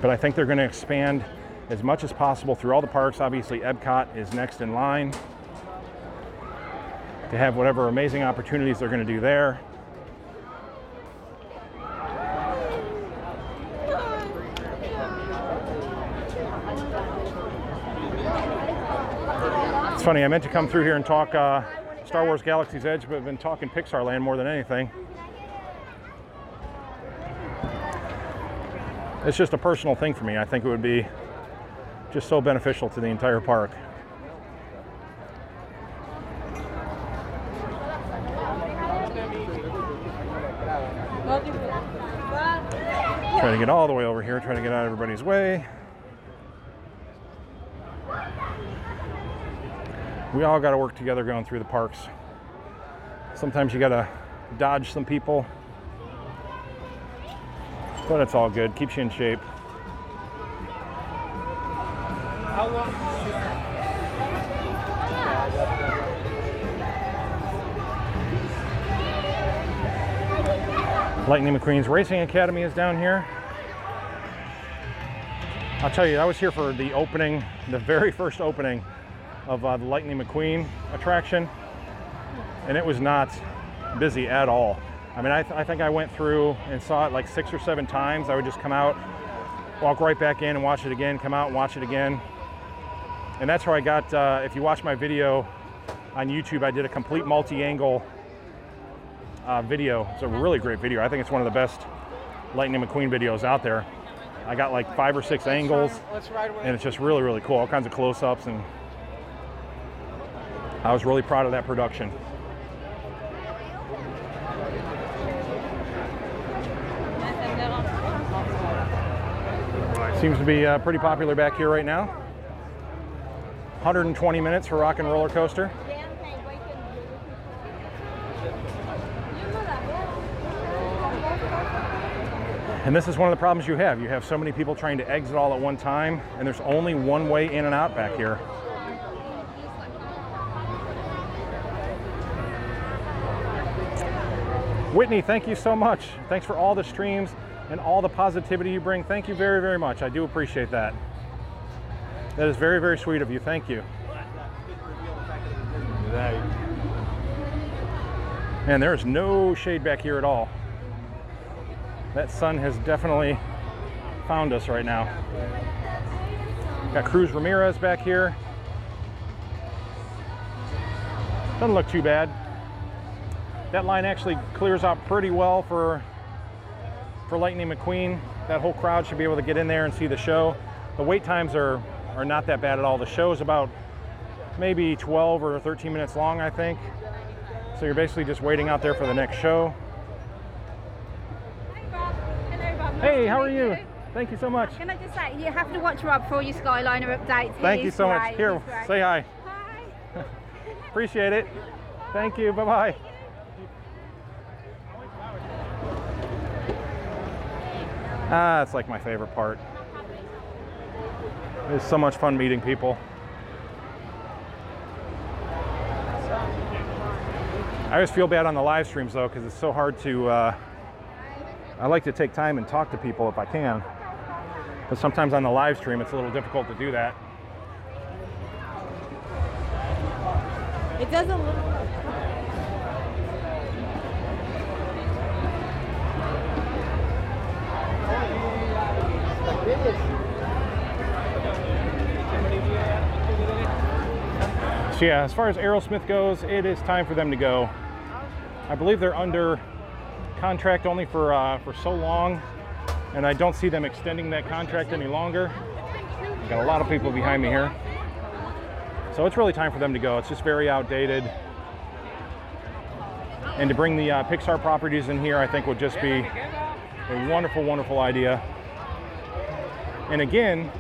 A: But I think they're going to expand as much as possible through all the parks. Obviously, Epcot is next in line to have whatever amazing opportunities they're going to do there. It's funny, I meant to come through here and talk Star Wars Galaxy's Edge, but I've been talking Pixar Land more than anything. It's just a personal thing for me. I think it would be just so beneficial to the entire park. Trying to get all the way over here, trying to get out of everybody's way. We all got to work together going through the parks. Sometimes you got to dodge some people, but it's all good. Keeps you in shape. Lightning McQueen's Racing Academy is down here. I'll tell you, I was here for the opening, the very first opening of the Lightning McQueen attraction, and it was not busy at all. I mean, I think I went through and saw it like 6 or 7 times. I would just come out, walk right back in and watch it again, come out and watch it again. And that's where I got, if you watch my video on YouTube, I did a complete multi-angle video. It's a really great video. I think it's one of the best Lightning McQueen videos out there. I got like 5 or 6 angles, and it's just really, really cool. All kinds of close-ups, and I was really proud of that production. Seems to be pretty popular back here right now. 120 minutes for Rock and Roller Coaster. And this is one of the problems you have. You have so many people trying to exit all at one time, and there's only one way in and out back here. Whitney, thank you so much. Thanks for all the streams and all the positivity you bring. Thank you very, very much. I do appreciate that. That is very, very sweet of you. Thank you. And there is no shade back here at all. That sun has definitely found us right now. Got Cruz Ramirez back here. Doesn't look too bad. That line actually clears out pretty well for Lightning McQueen. That whole crowd should be able to get in there and see the show. The wait times are not that bad at all. The show is about maybe 12 or 13 minutes long, I think. So you're basically just waiting out there for the next show. Hey, how are you? Thank you so much.
C: Can I just say, you have to watch Rob for all your Skyliner updates.
A: Thank you so much. Here, say hi.
C: Hi.
A: Appreciate it. Thank you. Bye-bye. It's like my favorite part. It's so much fun meeting people. I always feel bad on the live streams though, because it's so hard to, I like to take time and talk to people if I can. But sometimes on the live stream, it's a little difficult to do that.
C: It does a little.
A: So yeah, as far as Aerosmith goes, it is time for them to go. I believe they're under contract only for so long, and I don't see them extending that contract any longer. I've got a lot of people behind me here. So it's really time for them to go. It's just very outdated. And to bring the Pixar properties in here, I think would just be a wonderful, wonderful idea. And again,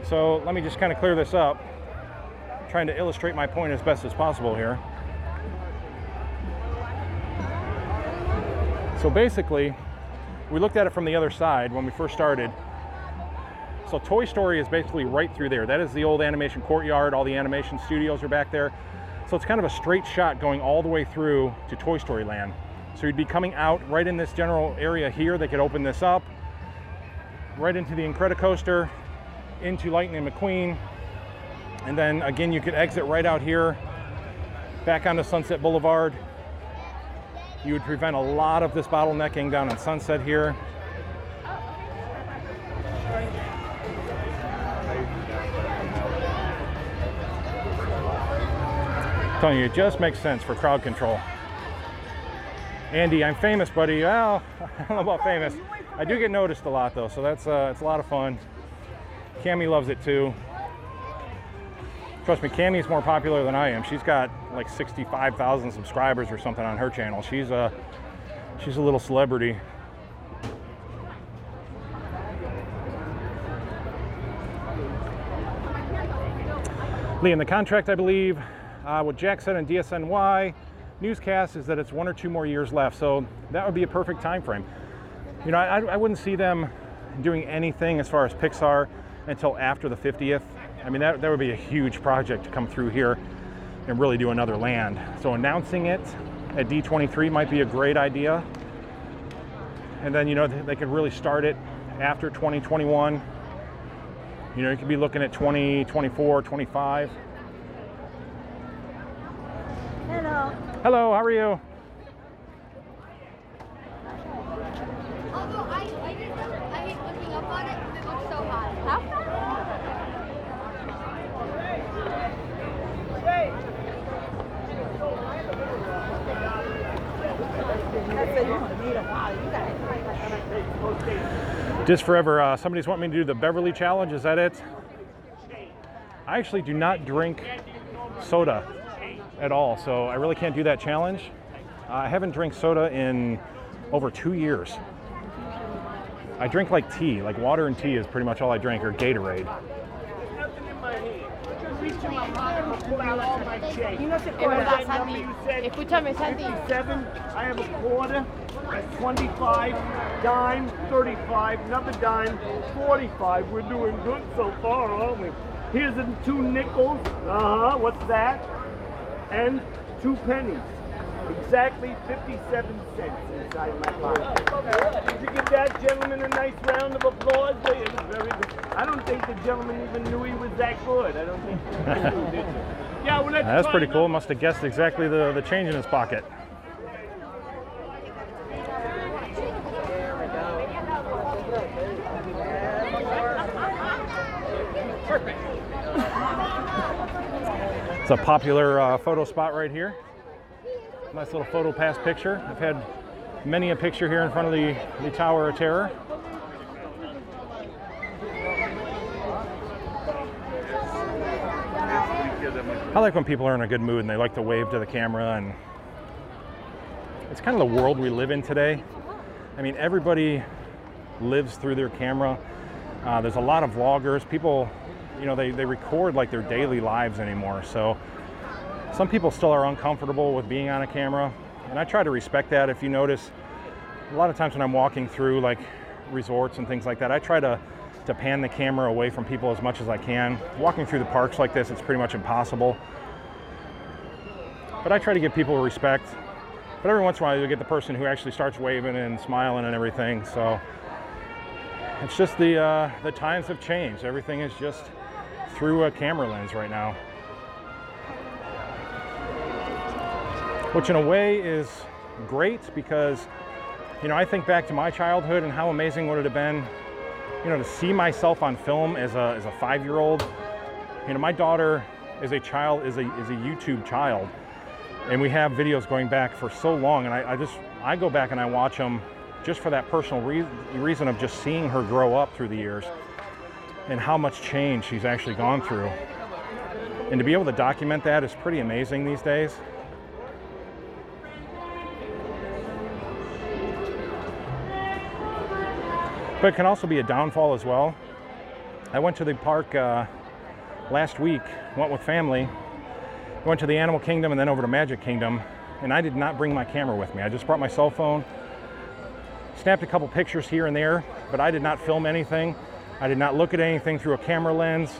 A: so let me just kind of clear this up, trying to illustrate my point as best as possible here. So basically, we looked at it from the other side when we first started. So Toy Story is basically right through there. That is the old animation courtyard. All the animation studios are back there. So it's kind of a straight shot going all the way through to Toy Story Land. So you'd be coming out right in this general area here. They could open this up right into the Incredicoaster, into Lightning McQueen. And then again, you could exit right out here, back onto Sunset Boulevard. You would prevent a lot of this bottlenecking down on Sunset here. I'm telling you, it just makes sense for crowd control. Andy, I'm famous, buddy. Well, I don't know about famous. I do get noticed a lot though, so that's it's a lot of fun. Cammie loves it too. Trust me, Cammie's more popular than I am. She's got like 65,000 subscribers or something on her channel. She's a little celebrity. Lee, in the contract, I believe, what Jack said in DSNY newscast is that it's 1 or 2 more years left. So that would be a perfect time frame. You know, I wouldn't see them doing anything as far as Pixar until after the 50th. I mean, that would be a huge project to come through here and really do another land. So announcing it at D23 might be a great idea. And then, you know, they could really start it after 2021. You know, you could be looking at 2024, 25.
C: Hello.
A: Hello, how are you?
H: Although I hate looking up on it because it looks so high. How come?
A: Just forever, somebody's wanting me to do the Beverly Challenge, is that it? I actually do not drink soda at all, so I really can't do that challenge. I haven't drank soda in over 2 years. I drink like tea, like water and tea is pretty much all I drink, or Gatorade.
H: Escúchame, Santi.
B: 57, I have a quarter, that's 25, dime, 35, another dime, 45. We're doing good so far, aren't we? Here's the 2 nickels, what's that? And 2 pennies. Exactly 57 cents inside my pocket. Did you give that gentleman a nice round of applause? It was very good. I don't think the gentleman even knew he was that good. I don't think he knew, did you? Yeah, well,
A: That's pretty cool. Must have guessed exactly the change in his pocket. It's a popular photo spot right here. Nice little photo pass picture. I've had many a picture here in front of the Tower of Terror. I like when people are in a good mood and they like to wave to the camera, and it's kind of the world we live in today. I mean, everybody lives through their camera. There's a lot of vloggers. People, you know, they record like their daily lives anymore. So some people still are uncomfortable with being on a camera, and I try to respect that. If you notice, a lot of times when I'm walking through like resorts and things like that, I try to pan the camera away from people as much as I can. Walking through the parks like this, it's pretty much impossible. But I try to give people respect. But every once in a while, you get the person who actually starts waving and smiling and everything. So it's just the times have changed. Everything is just through a camera lens right now. Which in a way is great because, you know, I think back to my childhood and how amazing would it have been, you know, to see myself on film as a 5-year-old. You know, my daughter as a child, as a YouTube child, and we have videos going back for so long, and I go back and I watch them just for that personal reason of just seeing her grow up through the years and how much change she's actually gone through. And to be able to document that is pretty amazing these days. But it can also be a downfall as well. I went to the park last week, went with family, went to the Animal Kingdom and then over to Magic Kingdom, and I did not bring my camera with me. I just brought my cell phone, snapped a couple pictures here and there, but I did not film anything. I did not look at anything through a camera lens,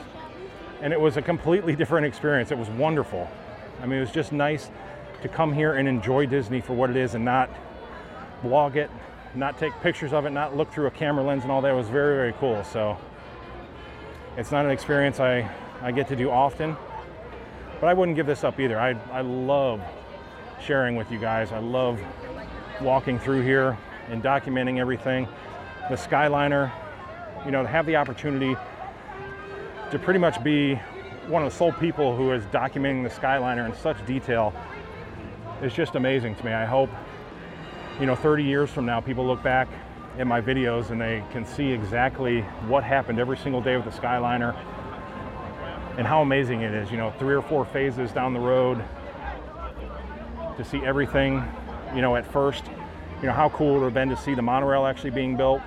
A: and it was a completely different experience. It was wonderful. I mean, it was just nice to come here and enjoy Disney for what it is and not vlog it, not take pictures of it, not look through a camera lens and all that. It was very, very cool. So it's not an experience I get to do often, but I wouldn't give this up either. I love sharing with you guys. I love walking through here and documenting everything. The Skyliner, you know, to have the opportunity to pretty much be one of the sole people who is documenting the Skyliner in such detail is just amazing to me. I hope, you know, 30 years from now, people look back at my videos and they can see exactly what happened every single day with the Skyliner and how amazing it is. You know, 3 or 4 phases down the road to see everything, you know, at first. You know, how cool it would have been to see the monorail actually being built.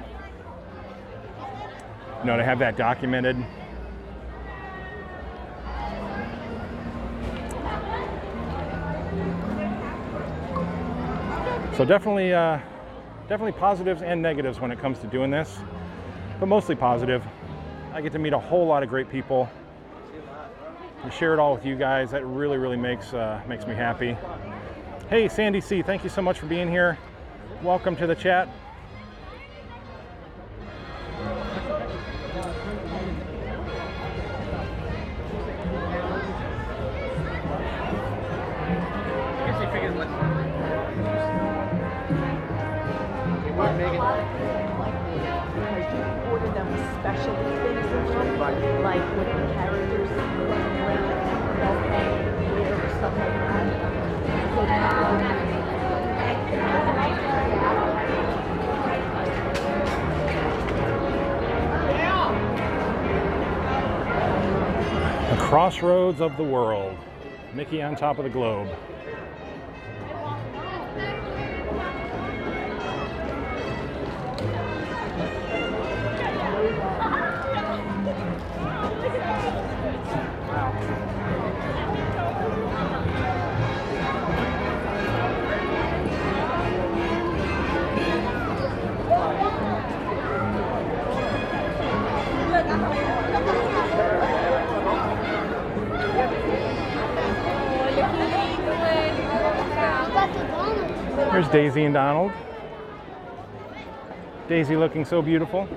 A: You know, to have that documented. So definitely positives and negatives when it comes to doing this, but mostly positive. I get to meet a whole lot of great people and share it all with you guys. That really, really makes me happy. Hey, Sandy C, thank you so much for being here. Welcome to the chat.
C: Order them with specialty things in them, like with the characters or stuff like
A: The crossroads of the world. Mickey on top of the globe. There's Daisy and Donald. Daisy looking so beautiful.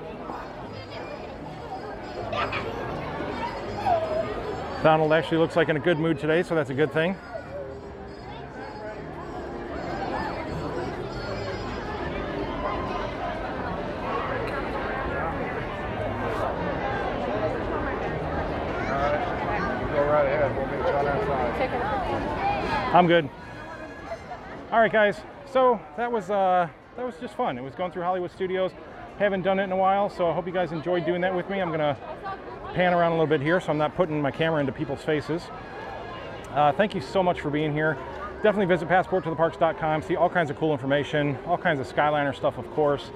A: Donald actually looks like in a good mood today, so that's a good thing.
D: Go right ahead. We'll meet you on that side.
A: I'm good. All right, guys. So that was just fun. It was going through Hollywood Studios. Haven't done it in a while, so I hope you guys enjoyed doing that with me. I'm gonna pan around a little bit here so I'm not putting my camera into people's faces. Thank you so much for being here. Definitely visit passporttotheparks.com, see all kinds of cool information, all kinds of Skyliner stuff, of course.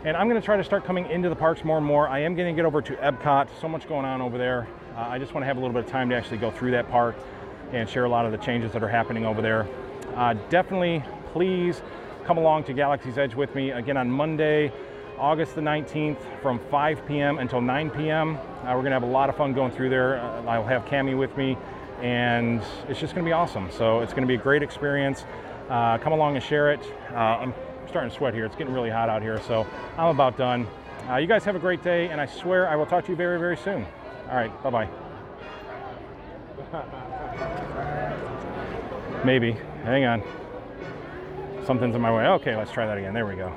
A: And I'm gonna try to start coming into the parks more and more. I am gonna get over to Epcot. So much going on over there. I just wanna have a little bit of time to actually go through that park and share a lot of the changes that are happening over there. Definitely, please come along to Galaxy's Edge with me again on Monday, August the 19th from 5 p.m. until 9 p.m. We're going to have a lot of fun going through there. I'll have Cammie with me, and it's just going to be awesome. So it's going to be a great experience. Come along and share it. I'm starting to sweat here. It's getting really hot out here, so I'm about done. You guys have a great day, and I swear I will talk to you very, very soon. All right, bye-bye. Maybe. Hang on. Something's in my way. Okay, let's try that again. There we go.